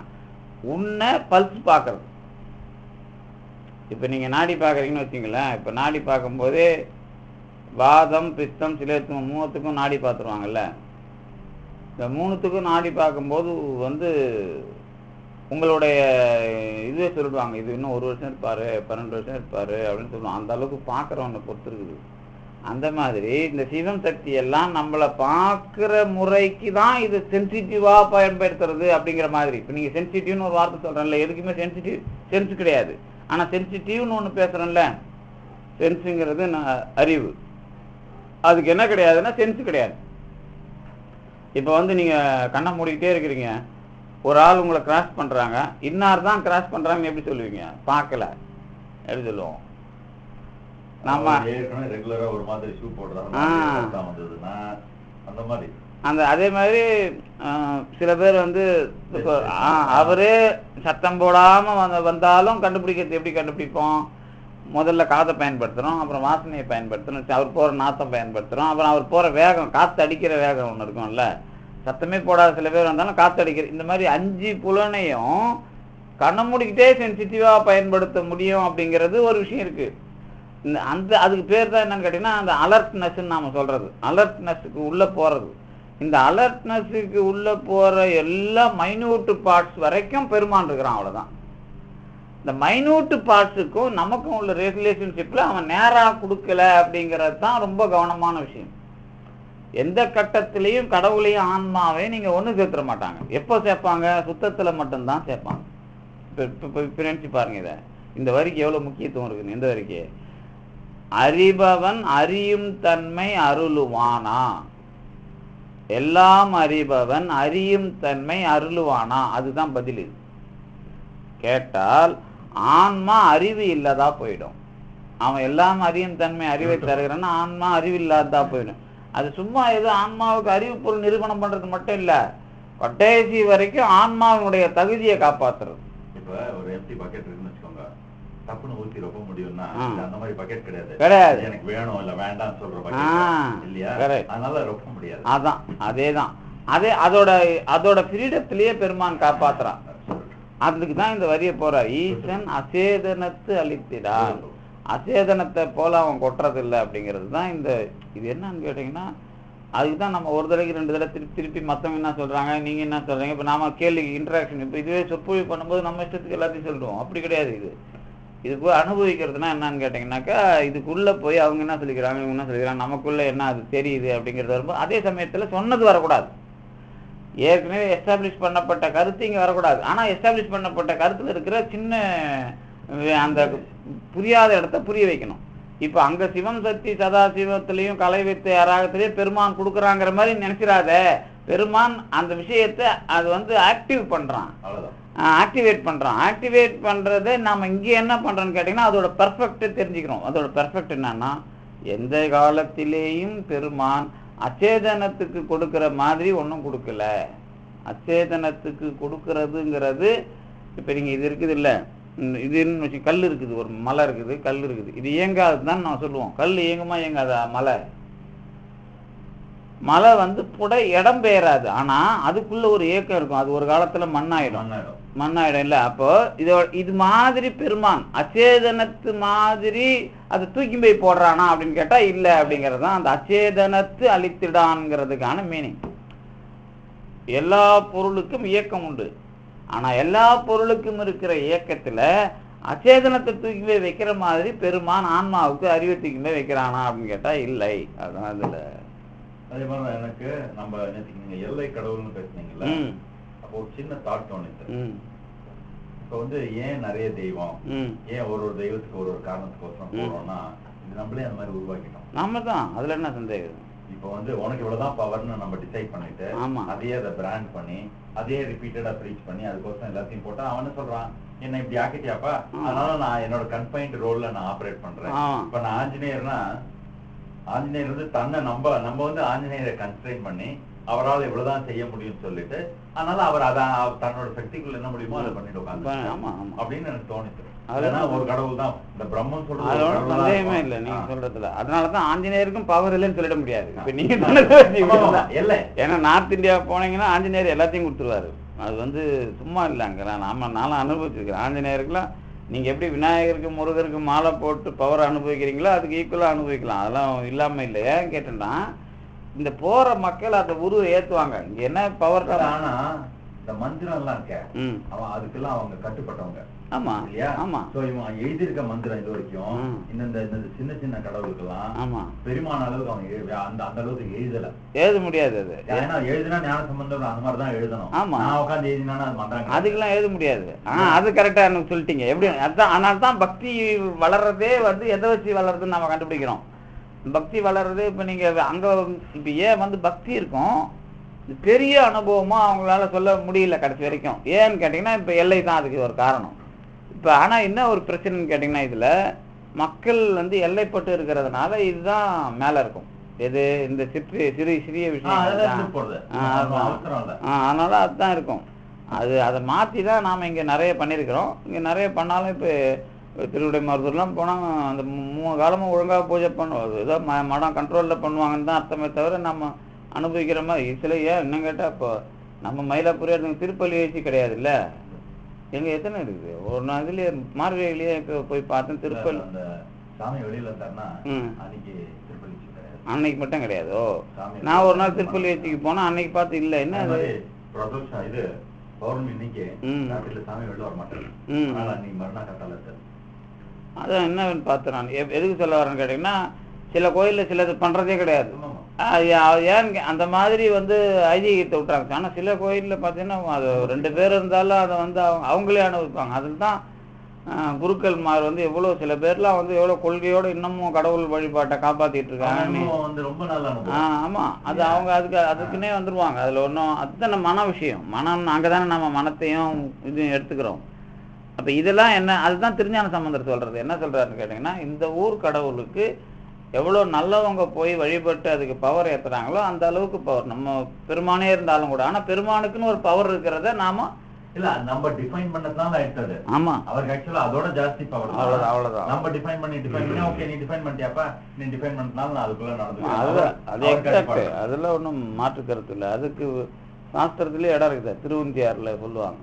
உன்னை பல்ஸ் பார்க்கறது. இப்போ நீங்கள் நாடி பார்க்குறீங்கன்னு வச்சிங்களேன். இப்போ நாடி பார்க்கும்போதே வாதம் பித்தம் சிலேத்துவம் மூணுத்துக்கும் நாடி பார்த்துருவாங்கல்ல. இந்த மூணுத்துக்கும் நாடி பார்க்கும்போது உங்களுடைய இதுவே சொல்லிடுவாங்க, இது இன்னும் 1 வருஷம் இருப்பார், 12 வருஷம் இருப்பார் அப்படின்னு சொல்லுவாங்க. அந்த அளவுக்கு பார்க்குறவனை பொறுத்து இருக்குது. அந்த மாதிரி இந்த சிவம் சக்தி எல்லாம் நம்மளை பார்க்குற முறைக்கு தான் இது சென்சிட்டிவாக பயன்படுத்துறது அப்படிங்கிற மாதிரி. இப்போ நீங்கள் சென்சிட்டிவ்னு ஒரு வார்த்தை சொல்கிறேன்ல, எதுக்குமே சென்ஸ் கிடையாது. ஆனால் சென்சிட்டிவ்னு ஒன்று பேசுகிறேன்ல, சென்ஸுங்கிறது அறிவு. அதுக்கு என்ன கிடையாதுன்னா சென்ஸ் கிடையாது. இப்போ நீங்கள் கண்ணை மூடிக்கிட்டே இருக்கிறீங்க, ஒரு ஆள் உங்களை கிராஸ் பண்ணுறாங்க, இன்னார் தான் கிராஸ் பண்ணுறாங்கன்னு எப்படி சொல்லுவீங்க? பார்க்கல எப்படி சொல்லுவோம்? நம்ம ரெகுலரா ஒரு மாதிரி ஷூ போடுறாங்க, அதே மாதிரி சில பேர் அவரே சத்தம் போடாமல் வந்தாலும் கண்டுபிடிக்கிறது எப்படி கண்டுபிடிப்போம்? முதல்ல காதை பயன்படுத்துகிறோம், அப்புறம் வாசனையை பயன்படுத்துகிறோம், அவர் போகிற நாத்தம் பயன்படுத்துகிறோம், அப்புறம் அவர் போகிற வேகம், காற்று அடிக்கிற வேகம் ஒன்று இருக்கும்ல. சத்தமே போடாத சில பேர் வந்தாலும் காற்று அடிக்கிற, இந்த மாதிரி 5 புலனையும் கண்ணை மூடிக்கிட்டே சென்சிட்டிவாக பயன்படுத்த முடியும் அப்படிங்கிறது ஒரு விஷயம் இருக்குது. அதுக்கு பேர் தான் என்னன்னு கேட்டிங்கன்னா, அந்த அலர்ட்னஸ்ன்னு நாம் சொல்கிறது. அலர்ட்னஸுக்கு உள்ளே போகிறது. இந்த அலர்ட்னஸுக்கு உள்ளே போகிற எல்லா மைன்யூட்டு பார்ட்ஸ் வரைக்கும் பெருமான் இருக்கிறான், அவ்வளோதான். இந்த மைன்யூட்டு பார்ட்ஸுக்கும் நமக்கும் உள்ள ரிலேஷன்ஷிப்பில் அவன் நேராக கொடுக்கல அப்படிங்கிறது தான் ரொம்ப கவனமான விஷயம். எந்த கட்டத்திலையும் கடவுளையும் ஆன்மாவையும் நீங்கள் ஒன்றும் சேர்த்துட மாட்டாங்க. எப்போ சேர்ப்பாங்க? சுத்தத்தில் மட்டும்தான் சேர்ப்பாங்க. இப்போ நினச்சி பாருங்க, இதை இந்த வரிக்கு எவ்வளோ முக்கியத்துவம் இருக்குன்னு. எந்த வரிக்கு? அறிபவன் அறியும் தன்மை அருளுவானா, எல்லாம் அறிபவன் அறியும் தன்மை அருளுவானா, அதுதான் பதில். கேட்டால் ஆன்மா அறிவு இல்லாதா போயிடும். அவன் எல்லாம் அறியும் தன்மை அறிவை தருகிறான்னா ஆன்மா அறிவு இல்லாததா போயிடும். அது சும்மா ஏதோ ஆன்மாவுக்கு அறிவு பொருள் நிரூபணம் பண்றது மட்டும் இல்ல, கடைசி வரைக்கும் ஆன்மாவினுடைய தகுதியை காப்பாத்துறது. இப்ப ஒரு எம்டி பக்கெட் இருக்குன்னு வச்சுக்கோங்க, டப்புன்னு ஊத்தி ரொம்ப முடியும்னா அந்த மாதிரி பக்கெட் கிடையாது. எனக்கு வேணும் இல்ல வேண்டாம்னு சொல்ற பக்கெட் இல்லையா, அதனால ரொம்ப முடியாது. அதான் அதேதான், அதோட ஃப்ரீடத்திலேயே பெருமான் காப்பாத்துறான். அதுக்கு தான் இந்த வரிய போறார். ஈசன் அசேதனத்து அளித்திடான், அசேதனத்தை போல அவன் கொட்டுறதில்லை அப்படிங்கிறது தான் இந்த இது. என்னன்னு கேட்டிங்கன்னா, அதுக்கு தான் நம்ம ஒரு தடவைக்கு 2 தடவை திருப்பி மற்றவங்க என்ன சொல்கிறாங்க, நீங்கள் என்ன சொல்கிறீங்க, இப்போ நாம கேள்வி இன்ட்ராக்ஷன், இப்போ இதுவே சொற்பொழிவு பண்ணும்போது நம்ம இஷ்டத்துக்கு எல்லாத்தையும் சொல்லிடுவோம். அப்படி கிடையாது. இது போய் அனுபவிக்கிறதுனா என்னன்னு கேட்டிங்கன்னாக்கா, இதுக்குள்ளே போய் அவங்க என்ன சொல்லிக்கிறாங்க, இவங்க என்ன சொல்லிக்கிறாங்க, நமக்குள்ளே என்ன அது தெரியுது அப்படிங்கிறது வரும்போது, அதே சமயத்தில் சொன்னது வரக்கூடாது. ஏற்கனவே எஸ்டாப்ளிஷ் பண்ணப்பட்ட கருத்து இங்கே வரக்கூடாது. ஆனால் எஸ்டாப்ளிஷ் பண்ணப்பட்ட கருத்தில் இருக்கிற சின்ன அந்த புரியாத இடத்த புரிய வைக்கணும். இப்போ அங்கே சிவம் சக்தி சதாசிவத்திலையும் கலை வித்தை அராகத்திலையும் பெருமான் கொடுக்குறாங்கிற மாதிரி நினைச்சிடாத, பெருமான் அந்த விஷயத்தை அது வந்து ஆக்டிவ் பண்றான், அவ்வளவுதான். ஆக்டிவேட் பண்றான். ஆக்டிவேட் பண்றதை நாம இங்க என்ன பண்றோம்னு கேட்டீங்கன்னா அதோட பெர்ஃபெக்ட் தெரிஞ்சுக்கிறோம். அதோட பெர்ஃபெக்ட் என்னன்னா, எந்த காலத்திலேயும் பெருமான் அச்சேதனத்துக்கு கொடுக்கிற மாதிரி ஒன்றும் கொடுக்கல. அச்சேதனத்துக்கு கொடுக்கறதுங்கிறது இப்ப நீங்க இது இருக்குது இல்ல, இதுன்னு வச்சு கல் இருக்குது, ஒரு மலை இருக்குது, கல் இருக்குது, இது இயங்காதுதான் நான் சொல்லுவோம். கல் இயங்குமா இயங்காதா? மலை மலை வந்து புட இடம் பெயராது, ஆனா அதுக்குள்ள ஒரு ஏக்கம் இருக்கும். அது ஒரு காலத்துல மண்ணாயிடும் இல்ல. அப்போ இது மாதிரி பெருமான் அச்சேதனத்து மாதிரி அதை தூக்கி போய் போடுறானா அப்படின்னு கேட்டா இல்ல அப்படிங்கிறது தான் அந்த அச்சேதனத்து அழித்திடான்ங்கிறதுக்கான மீனிங். எல்லா பொருளுக்கும் இயக்கம் உண்டு, ஆனா எல்லா பொருளுக்கும் இருக்கிற இயக்கத்துல அச்சேதனத்தை தூக்கி போய் வைக்கிற மாதிரி பெருமான் ஆன்மாவுக்கு அறிவை தூக்கி போய் வைக்கிறானா அப்படின்னு கேட்டா இல்லை. அதுதான் அதுல. அதே மாதிரி எனக்கு நம்ம நீங்க எல்லை கடவுள்னு பேசுனீங்கல்ல, அப்போ ஒரு சின்ன தாட் தோணுது. இப்ப வந்து ஏன் நிறைய தெய்வம், ஏன் ஒரு தெய்வத்துக்கு ஒரு காரணத்துக்கோசரம் போறோம்னா, இது நம்மளே அந்த மாதிரி உருவாக்கிட்டோம். நாம தான், அதுல என்ன சந்தேகம்? இப்ப வந்து உனக்கு இவ்வளவுதான் பவர்னு நம்ம டிசைட் பண்ணிட்டு அதையே அதை பிராண்ட் பண்ணி அதையே ரிப்பீட்டடா ப்ரீச் பண்ணி அதுக்கோசரம் எல்லாத்தையும் போட்டா அவனு சொல்றான், என்ன இப்படி ஆக்கிட்டியாப்பா, அதனால நான் என்னோட கன்ஃபைன்ட் ரோல்ல நான் ஆப்ரேட் பண்றேன். இப்ப நான் ஆஞ்சநேயர்னா, ஆஞ்சநேயர் வந்து தன்னை நம்ம வந்து ஆஞ்சநேயரை கன்ஸ்ட்ரெயின் பண்ணி அவரால் இவ்வளவுதான் செய்ய முடியும்னு சொல்லிட்டு, அதனால அவர் அதான் தன்னோட சக்திக்குள்ள என்ன முடியுமோ அதை பண்ணிட்டு உட்காந்து அப்படின்னு எனக்கு தோணுச்சு. அதெல்லாம் ஒரு கடவுள் தான் இந்த பிரம்மன் சொல்றது, சந்தேகமே இல்லை நீங்க சொல்றதுல. அதனாலதான் ஆஞ்சநேயருக்கும் பவர் இல்லைன்னு சொல்லிட முடியாது. இப்ப நீங்க இல்ல, ஏன்னா நார்த் இந்தியா போனீங்கன்னா ஆஞ்சநேயர் எல்லாத்தையும் கொடுத்துருவாரு. அது வந்து சும்மா இல்லைங்க, நானும் அனுபவிச்சிருக்கிறேன். ஆஞ்சநேயருக்குலாம் நீங்க எப்படி விநாயகருக்கு முருகருக்கு மாலை போட்டு பவர் அனுபவிக்கிறீங்களோ அதுக்கு ஈக்குவலா அனுபவிக்கலாம். அதெல்லாம் இல்லாம இல்லை. ஏன் கேட்டேன்னா, இந்த போற மக்கள் அந்த உருவை ஏத்துவாங்க. இங்க என்ன பவர்? ஆனா இந்த மந்திரம் எல்லாம் இருக்க, அவன் அதுக்கெல்லாம் அவங்க கட்டுப்பட்டவங்க. ஆமா இல்லையா? ஆமா. சோ இவன் எழுதியிருக்க மந்திரம் இது வரைக்கும் இந்த சின்ன சின்ன கடவுளுக்கெல்லாம் ஆமா பெருமான அளவுக்கு அவங்க அந்த அளவுக்கு எழுத முடியாது. அது ஏன்னா எழுதினா ஞான சம்பந்தம் அந்த மாதிரிதான் எழுதணும். ஆமா, நான் உட்காந்து எழுதினா அது மந்திரம் அதுக்கெல்லாம் எழுத முடியாது. அது கரெக்டா எனக்கு சொல்லிட்டீங்க. எப்படி அதான், அதனால தான் பக்தி வளர்றதே வந்து எதை வச்சு வளருதுன்னு நம்ம கண்டுபிடிக்கிறோம். பக்தி வளர்றது இப்ப நீங்க அங்க இப்ப ஏன் வந்து பக்தி இருக்கும், பெரிய அனுபவமா அவங்களால சொல்ல முடியல கடைசி வரைக்கும். ஏன்னு கேட்டீங்கன்னா இப்ப எல்லை தான் அதுக்கு ஒரு காரணம். இப்ப ஆனா என்ன ஒரு பிரச்சனைன்னு கேட்டீங்கன்னா, இதுல மக்கள் வந்து எல்லைப்பட்டு இருக்கிறதுனால இதுதான் மேல இருக்கும். எது இந்த சிறிய விஷயம், அதனால அதுதான் இருக்கும். அதை மாத்தி தான் நாம இங்க நிறைய பண்ணிருக்கிறோம். இங்க நிறைய பண்ணாலும் இப்ப திருவிடை மருத்துவர்லாம் போனா அந்த 3 காலமும் ஒழுங்காக பூஜை பண்ணுவோம். ஏதோ மடம் கண்ட்ரோல்ல பண்ணுவாங்கன்னு தான் அர்த்தமே தவிர நம்ம அனுபவிக்கிற மாதிரி சில ஏன் இன்னும் கேட்டா இப்போ நம்ம மயிலாப்பூர் திருப்பள்ளி ஏசி கிடையாது இல்ல, எங்க எத்தனை இருக்குது. ஒரு நாள் இதுலயே மார்கழியிலேயே போய் பார்த்தேன் திருப்பள்ளி. அன்னைக்கு மட்டும் கிடையாதோ? நான் ஒரு நாள் திருப்பள்ளி ஏசிக்கு போனா அன்னைக்கு பார்த்து இல்ல. என்ன இது அதான் என்னன்னு பார்த்தேன் நான். எதுக்கு சொல்ல வரேன்னு கேட்டீங்கன்னா, சில கோயில்ல சிலது பண்றதே கிடையாது. ஏன் அந்த மாதிரி வந்து ஐதீகத்தை விட்டுறாங்க. ஆனா சில கோயில்ல பாத்தீங்கன்னா அது 2 பேர் இருந்தாலும் அதை வந்து அவங்களே அனுபவிப்பாங்க. அதில் தான் குருக்கள்மார் வந்து எவ்வளவு சில பேர்லாம் வந்து எவ்வளவு கொள்கையோட இன்னமும் கடவுள் வழிபாட்டை காப்பாத்திட்டு இருக்காங்க. ஆமா, அது அவங்க அதுக்குன்னே வந்துருவாங்க. அதுல ஒன்றும் அதுதானே மன விஷயம். மனம் அங்கதானே நம்ம மனத்தையும் இதையும் எடுத்துக்கிறோம். அப்ப இதெல்லாம் என்ன, அதுதான் திருஞான சம்பந்தர் சொல்றது. என்ன சொல்றாருன்னு கேட்டீங்கன்னா, இந்த ஊர் கடவுளுக்கு எவ்வளவு நல்லவங்க போய் வழிபட்டு அதுக்கு பவர் ஏத்துறாங்களோ அந்த அளவுக்கு பவர் நம்ம பெருமானே இருந்தாலும் கூட. ஆனா பெருமானுக்குன்னு ஒரு பவர் இருக்கிறத நாம இல்ல நம்ம டிஃபைன் பண்ணதுனால ஆயிட்டது. ஆமா, அவருக்கு ஆக்சுவலா அதோட ஜாஸ்தி பவர். அவ்வளவுதான். நம்ம டிஃபைன் பண்ணி ஓகே நீ டிஃபைன் பண்ணிட்டியாப்பா, நீ டிஃபைன் பண்ணதுனால நான் அதுக்குள்ள நடந்துக்கிறேன். அது எக்ஸாக்ட். அதெல்லாம் ஒன்றும் மாற்று கருத்து இல்லை. அதுக்கு சாஸ்திரத்திலே இடம் இருக்குது. திருவந்தியார்ல சொல்லுவாங்க,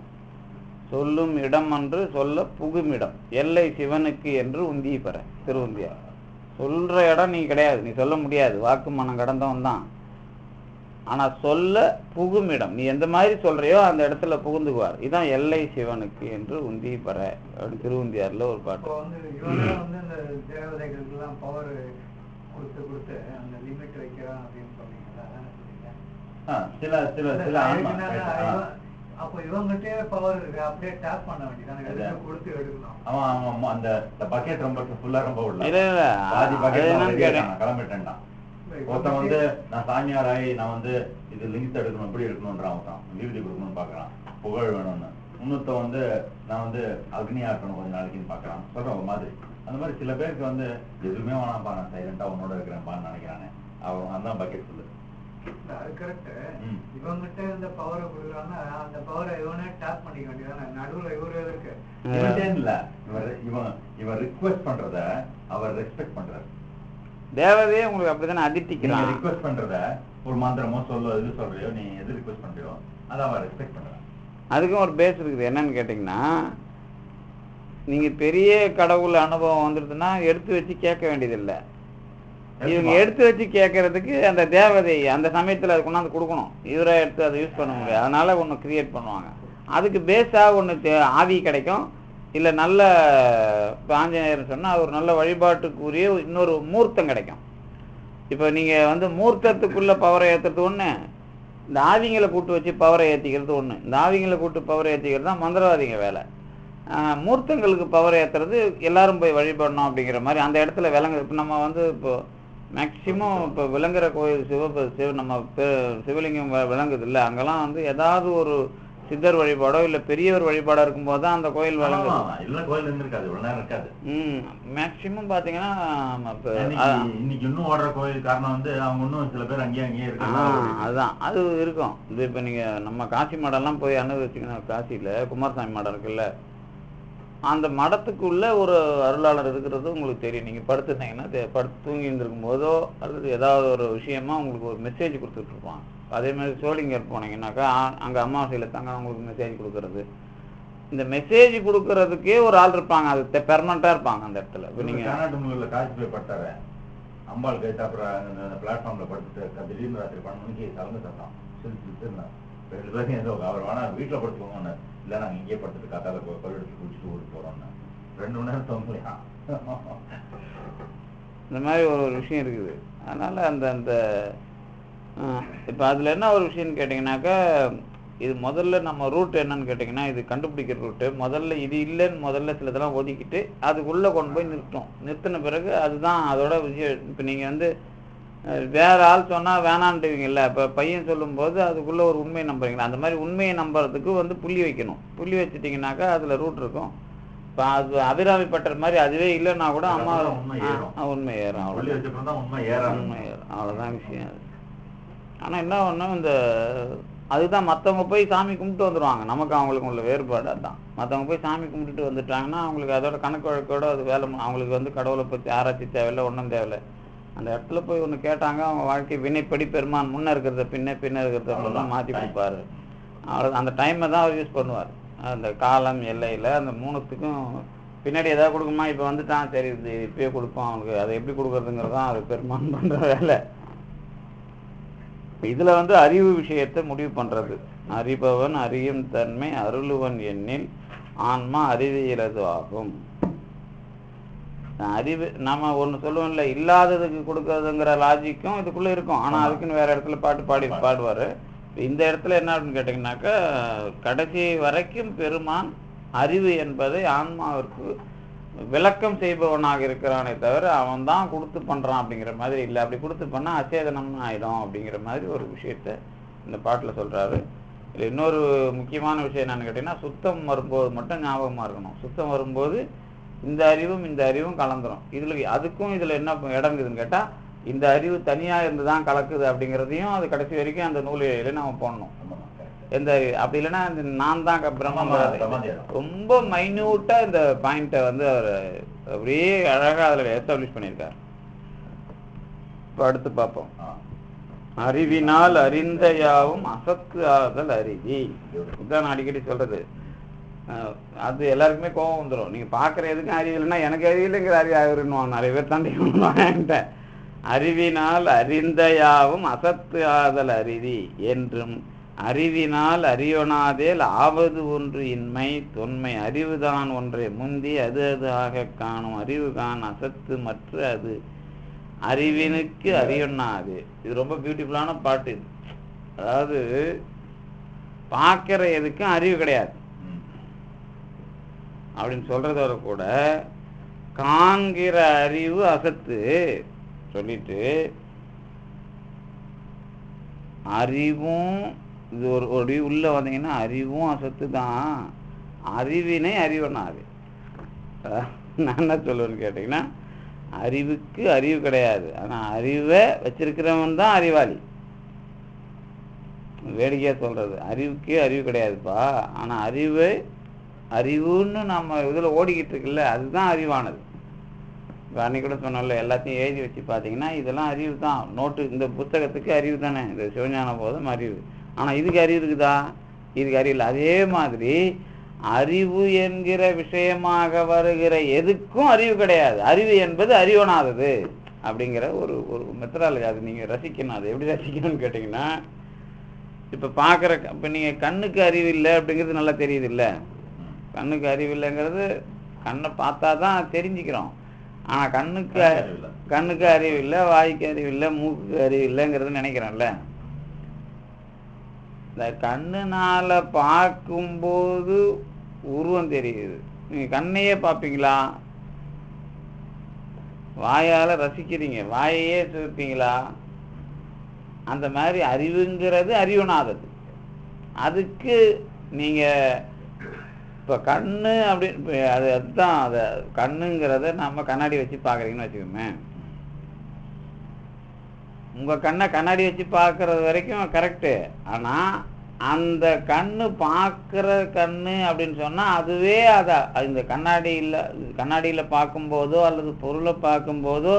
சொல்லும் இடம் என்று சொல்ல புகும் இடம் எல்லை சிவனுக்கு என்று உந்தி பெற. திருவந்தியார் சொல்ற இடம் நீ கிடையாது, நீ சொல்ல முடியாது, வாக்கு மனம் கடந்தவன் தான். ஆனா சொல்ல புகும் இடம், நீ எந்த மாதிரி சொல்றியோ அந்த இடத்துல புகுந்துக்குவார். இதான் எல்லை சிவனுக்கு என்று உந்தி பெற அப்படின்னு திருவந்தியார்ல ஒரு பாட்டு. அப்போ இவங்ககிட்டே பவர் இருக்கு, அப்படியே டேப் பண்ண வேண்டியது, கொடுத்து எடுக்கலாம். ஆமா ஆமா, அந்த பக்கெட் ரொம்ப ஃபுல்லா ரொம்ப உள்ள இல்ல பாதி பக்கெட் கிளம்பிட்டேன்டா. ஒருத்தன் வந்து நான் சாமியாராயி நான் வந்து இது இது லிங்கத்தை எடுக்கணும், எப்படி எடுக்கணும்ன்றான் அவன், விபூதி கொடுக்கணும்னு பார்க்கறான், புகழ் வேணும்னு. இன்னொருத்த வந்து நான் வந்து அக்னியா இருக்கணும் கொஞ்ச நாளைக்குன்னு பார்க்கறான், சொல்ற ஒரு மாதிரி. அந்த மாதிரி சில பேருக்கு வந்து எதுவுமே வேணாம்ப்பா, நான் சைலண்டா உன்னோட இருக்கிறேன்ப்பான்னு நினைக்கிறானே, அவன் அதான் பக்கெட் சொல்லு. அது கரெக்ட். இவங்கிட்ட இந்த பவரை கொடுக்குறாங்க, அந்த பவரை இவனே டேப் பண்ணிக்க வேண்டியதானே, நடுவுல இவரு இருக்கு. இல்ல, இவன் ரிக்வெஸ்ட் பண்றத அவர் ரெஸ்பெக்ட் பண்றாரு. தேவதையே உங்களுக்கு அப்படித்தானே அதிர்த்திக்கிறான். ரிக்வெஸ்ட் பண்றத ஒரு மந்திரமோ சொல்லோ எது சொல்றியோ, நீ எது ரிக்வெஸ்ட் பண்றியோ அதை அவன் ரெஸ்பெக்ட் பண்றான். அதுக்கும் ஒரு பேஸ் இருக்குது. என்னன்னு கேட்டீங்கன்னா, நீங்க பெரிய கடவுள் அனுபவம் வந்துருதுன்னா எடுத்து வச்சு கேட்க வேண்டியதில்லை. இவங்க எடுத்து வச்சு கேட்கறதுக்கு அந்த தேவதை அந்த சமயத்தில் அது கொண்டாந்து கொடுக்கணும். இவரை எடுத்து அதை யூஸ் பண்ண முடியாது, அதனால ஒன்று கிரியேட் பண்ணுவாங்க. அதுக்கு பேஸாக ஒன்று ஆவி கிடைக்கும். இல்லை நல்ல ஆஞ்சநேயர்னு சொன்னால் ஒரு நல்ல வழிபாட்டுக்குரிய இன்னொரு மூர்த்தம் கிடைக்கும். இப்போ நீங்கள் வந்து மூர்த்தத்துக்குள்ளே பவரை ஏற்றுறது ஒன்று, இந்த ஆவிங்களை கூட்டு வச்சு பவரை ஏற்றிக்கிறது ஒன்று. இந்த ஆவிங்களை கூட்டு பவரை ஏற்றிக்கிறது தான் மந்திரவாதிங்க வேலை. மூர்த்தங்களுக்கு பவரை ஏற்றுறது எல்லாரும் போய் வழிபடணும் அப்படிங்கிற மாதிரி அந்த இடத்துல விளங்கு. இப்போ நம்ம வந்து இப்போ மேக்சிமம் இப்போ விளங்குற கோயில் நம்ம சிவலிங்கம் விளங்குது இல்லை, அங்கெல்லாம் வந்து ஏதாவது ஒரு சித்தர் வழிபாடோ இல்லை பெரியவர் வழிபாடோ இருக்கும்போது தான் அந்த கோயில் விளங்குது. மேக்சிமம் பார்த்தீங்கன்னா இன்னைக்கு இன்னும் ஓடுற கோயில் காரணம் வந்து அவங்க இன்னும் சில பேர் அங்கேயே இருக்காங்க. அதுதான் அது இருக்கும். இது இப்போ நீங்கள் நம்ம காசி மடம்லாம் போய் அனுபவிச்சிங்கன்னா, காசியில் குமாரசாமி மடம் இருக்குல்ல, அந்த மடத்துக்குள்ள ஒரு அருளாளர் இருக்கிறது உங்களுக்கு தெரியும். நீங்கள் படுத்துருந்தீங்கன்னா படுத்து தூங்கி இருந்திருக்கும் போதோ அல்லது ஏதாவது ஒரு விஷயமா உங்களுக்கு ஒரு மெசேஜ் கொடுத்துட்டு இருப்பாங்க. அதே மாதிரி சோளிங்கர் போனீங்கன்னாக்கா அங்கே அமாவாசையில் தாங்க உங்களுக்கு மெசேஜ் கொடுக்கறது. இந்த மெசேஜ் கொடுக்கறதுக்கே ஒரு ஆள் இருப்பாங்க, அது பெர்மனண்டா இருப்பாங்க அந்த இடத்துல. இப்போ நீங்கள் கர்நாடகத்தில் காட்சி போய் பட்டாரு அம்பாள் கைத்தா, அப்புறம் பிளாட்ஃபார்ம்ல படுத்துட்டு திடீர்னு ராத்திரி 12 மணிக்கு கலந்து தட்டான் சொல்லிட்டு ரெண்டு பேரும் ஏதோ அவர் வேணா வீட்டுல படுத்துக்கோங்க, இல்ல நாங்க இங்கே படுத்துட்டு காத்தால கொள்ளெடுத்து குடிச்சிட்டு ஊருக்கு போறோம்னு 2 மணி நேரம் தோங்கலையா. இந்த மாதிரி ஒரு விஷயம் இருக்குது. அதனால அந்த அந்த இப்போ அதில் என்ன ஒரு விஷயம்னு கேட்டிங்கனாக்கா, இது முதல்ல நம்ம ரூட் என்னன்னு கேட்டிங்கன்னா, இது கண்டுபிடிக்கிற ரூட்டு முதல்ல இது இல்லைன்னு முதல்ல சிலதெல்லாம் ஒதுக்கிட்டு அதுக்குள்ளே கொண்டு போய் நிறுத்தின பிறகு அதுதான் அதோட விஷயம். இப்போ நீங்கள் வந்து வேற ஆள் சொன்னால் வேணான்ட்டுவீங்கல்ல, இப்போ பையன் சொல்லும்போது அதுக்குள்ளே ஒரு உண்மையை நம்புறீங்களா, அந்த மாதிரி உண்மையை நம்புறதுக்கு வந்து புள்ளி வைக்கணும். புள்ளி வச்சுட்டிங்கனாக்கா அதில் ரூட் இருக்கும். இப்போ அது அபிராமி பட்டர் மாதிரி அதுவே இல்லைன்னா கூட அம்மா உண்மை ஏறும், அவ்வளோதான் விஷயம். அது ஆனால் என்ன ஒன்று, இந்த அதுதான் மற்றவங்க போய் சாமி கும்பிட்டு வந்துடுவாங்க, நமக்கு அவங்களுக்கு உள்ள வேறுபாடு அதுதான். மற்றவங்க போய் சாமி கும்பிட்டுட்டு வந்துட்டாங்கன்னா அவங்களுக்கு அதோட கணக்கு வழக்கோட அது வேலை, அவங்களுக்கு வந்து கடவுளை பற்றி ஆராய்ச்சி தேவையில்லை, ஒன்றும் தேவையில்லை. அந்த இடத்துல போய் ஒன்று கேட்டாங்க, அவங்க வாழ்க்கை வினைப்படி பெருமான் முன்னே இருக்கிறத பின்ன இருக்கிறத அப்படிலாம் மாற்றி கொடுப்பாரு. அவ்வளோ அந்த டைமை தான் அவர் யூஸ் பண்ணுவார். அந்த காலம் எல்லையில் அந்த மூணுத்துக்கும் பின்னாடி ஏதாவது கொடுக்குமா, இப்போ வந்துட்டான் சரி இது இப்பயே கொடுப்போம் அவனுக்கு, அதை எப்படி கொடுக்குறதுங்கிறது தான் அது பெருமான் பண்ணுற வேலை. இதில் வந்து அறிவு விஷயத்தை முடிவு பண்ணுறது. அறிபவன் அறியும் தன்மை அருளுவன் எண்ணில் ஆன்மா அறிவியலது ஆகும். அறிவு நம்ம ஒன்று சொல்லுவோம்ல, இல்லாததுக்கு கொடுக்கறதுங்கிற லாஜிக்கும் இதுக்குள்ளே இருக்கும். ஆனால் அதுக்குன்னு வேறு இடத்துல பாடுவார். இந்த இடத்துல என்ன அப்படின்னு கேட்டிங்கனாக்கா, கடைசி வரைக்கும் பெருமான் அறிவு என்பதை ஆன்மாவிற்கு விளக்கம் செய்பவனாக இருக்கிறானே தவிர அவன் தான் கொடுத்து பண்ணுறான் அப்படிங்கிற மாதிரி இல்லை. அப்படி கொடுத்து பண்ணால் அச்சேதனம்னு ஆயிடும் அப்படிங்கிற மாதிரி ஒரு விஷயத்த இந்த பாட்டில் சொல்கிறாரு. இல்லை இன்னொரு முக்கியமான விஷயம் என்னன்னு கேட்டிங்கன்னா, சுத்தம் வரும்போது மட்டும் ஞாபகமாக இருக்கணும். சுத்தம் வரும்போது இந்த அறிவும் கலந்துரும். அதுக்கும் இதில் என்ன இடம் இருக்குதுன்னு கேட்டால், இந்த அறிவு தனியாக இருந்து தான் கலக்குது அப்படிங்கிறதையும் அது கடைசி வரைக்கும் அந்த நூலில் நம்ம போடணும். எந்த அறிவு அப்படி இல்லைன்னா நான் தான் பிரம்மம், ரொம்ப மைன்யூட்டாக இந்த பாயிண்ட்டை வந்து அவர் அப்படியே அழகாக அதில் எஸ்டாப்ளிஷ் பண்ணியிருக்கார். இப்போ அடுத்து பார்ப்போம். அறிவினால் அறிந்த யாவும் அசத்து ஆதல் அறிவி. இதுதான் நான் அடிக்கடி சொல்றது. அது எல்லாருக்குமே கோபம் வந்துடும். நீங்கள் பார்க்குற எதுக்கும் அறிவு இல்லைன்னா எனக்கு அறிவில்லைங்கிற அறிவு ஆகிருன்னுவாங்க நிறைய பேர் தாண்டி என்கிட்ட. அறிவினால் அறிந்த யாவும் அசத்து ஆதல் அறிவி என்றும் அறிவினால் அறியொணாதேல் ஆவது ஒன்று இன்மை தொன்மை அறிவுதான் ஒன்றை முந்தி அது அது ஆக காணும் அறிவுகான் அசத்து மற்ற அது அறிவினுக்கு அறியொண்ணாது. இது ரொம்ப பியூட்டிஃபுல்லான பாட்டு. இது அதாவது பார்க்கிற எதுக்கும் அறிவு கிடையாது அப்படின்னு சொல்றதோட கூட காண்கிற அறிவு அசத்து சொல்லிட்டு அறிவும் இது ஒரு உள்ள வந்தீங்கன்னா அறிவும் அசத்து தான். அறிவினை அறிவனாது. நான் என்ன சொல்லுவேன்னு கேட்டீங்கன்னா, அறிவுக்கு அறிவு கிடையாது, ஆனா அறிவை வச்சிருக்கிறவன் தான் அறிவாளி. வேடிக்கையா சொல்றது, அறிவுக்கே அறிவு கிடையாதுப்பா, ஆனா அறிவுன்னு நம்ம இதுல ஓடிக்கிட்டு இருக்குல்ல, அதுதான் அறிவானது. இப்போ அன்னைக்கு கூட சொன்னோம்ல, எல்லாத்தையும் எழுதி வச்சு பார்த்தீங்கன்னா இதெல்லாம் அறிவு தான். நோட்டு இந்த புத்தகத்துக்கு அறிவு தானே, இந்த சிவஞான போதும் அறிவு. ஆனால் இதுக்கு அறிவு இருக்குதா? இதுக்கு அறிவு இல்லை. அதே மாதிரி அறிவு என்கிற விஷயமாக வருகிற எதுக்கும் அறிவு கிடையாது. அறிவு என்பது அறிவனாதது அப்படிங்கிற ஒரு மெத்தடாலஜி. அது நீங்கள் ரசிக்கணும். அது எப்படி ரசிக்கணும்னு கேட்டிங்கன்னா, இப்போ பார்க்குற இப்போ நீங்கள் கண்ணுக்கு அறிவு இல்லை அப்படிங்கிறது நல்லா தெரியுது இல்லை? கண்ணுக்கு அறிவு இல்லைங்கிறது கண்ணை பார்த்தா தான் தெரிஞ்சுக்கிறோம். ஆனால் கண்ணுக்கு அறிவு இல்லை, வாய்க்கு அறிவு இல்லை, மூக்குக்கு அறிவு இல்லைங்கிறது நினைக்கிறோம்ல. இந்த கண்ணுனால பார்க்கும்போது உருவம் தெரியுது. நீங்கள் கண்ணையே பார்ப்பீங்களா? வாயால் ரசிக்கிறீங்க, வாயையே சுருப்பீங்களா? அந்த மாதிரி அறிவுங்கிறது அறிவுனாதது. அதுக்கு நீங்கள் இப்போ கண்ணு அப்படின்னு அதுதான் அதை கண்ணுங்கிறத நம்ம கண்ணாடி வச்சு பார்க்குறீங்கன்னு வச்சுக்கோமே. உங்கள் கண்ணை கண்ணாடி வச்சு பார்க்குறது வரைக்கும் கரெக்டு. ஆனால் அந்த கண்ணு பார்க்குற கண்ணு அப்படின்னு சொன்னால் அதுவே அதை இந்த கண்ணாடியில் பார்க்கும்போதோ அல்லது பொருளை பார்க்கும்போதோ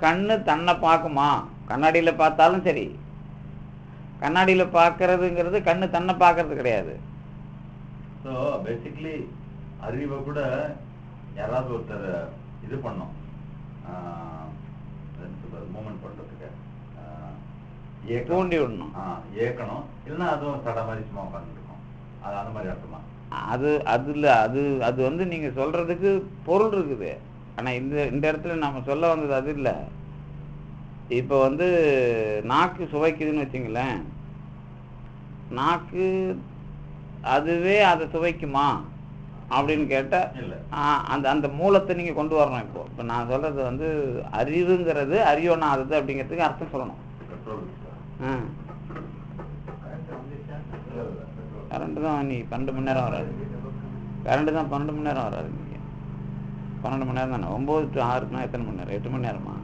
கண்ணு தன்னை பார்க்குமா? கண்ணாடியில் பார்த்தாலும் சரி, கண்ணாடியில் பார்க்கறதுங்கிறது கண்ணு தன்னை பார்க்கறது கிடையாது. ஸோ பேசிக்லி அறிவை கூட யாராவது ஒருத்தர் இது பண்ணோம், மூமெண்ட் பண்ணுறதுக்கு தூண்டி விடணும், ஏற்கணும். இல்லைன்னா அதுவும் சட மாதிரி சும்மா உட்காந்துருக்கோம். அது அந்த மாதிரி அர்த்தமா? அது வந்து நீங்கள் சொல்கிறதுக்கு பொருள் இருக்குது. ஆனால் இந்த இடத்துல நம்ம சொல்ல வந்தது அது இல்லை. இப்போ வந்து நாக்கு சுவைக்குதுன்னு வச்சுங்களேன், நாக்கு அதுவே அதை சுவைக்குமா அப்படின்னு கேட்டால் அந்த மூலத்தை நீங்கள் கொண்டு வரணும். இப்போ நான் சொல்கிறது வந்து அறிவுங்கிறது அறியோனாதது அப்படிங்கிறதுக்கு அர்த்தம் சொல்லணும். கரண்ட்டு தான் நீ 12 மணி நேரம் வராது. கரண்ட்டு தான் 12 மணி நேரம் வராது. நீங்கள் 12 மணி நேரம் தானே. 9 to 6னா எத்தனை மணி நேரம்? 8 மணி நேரமா?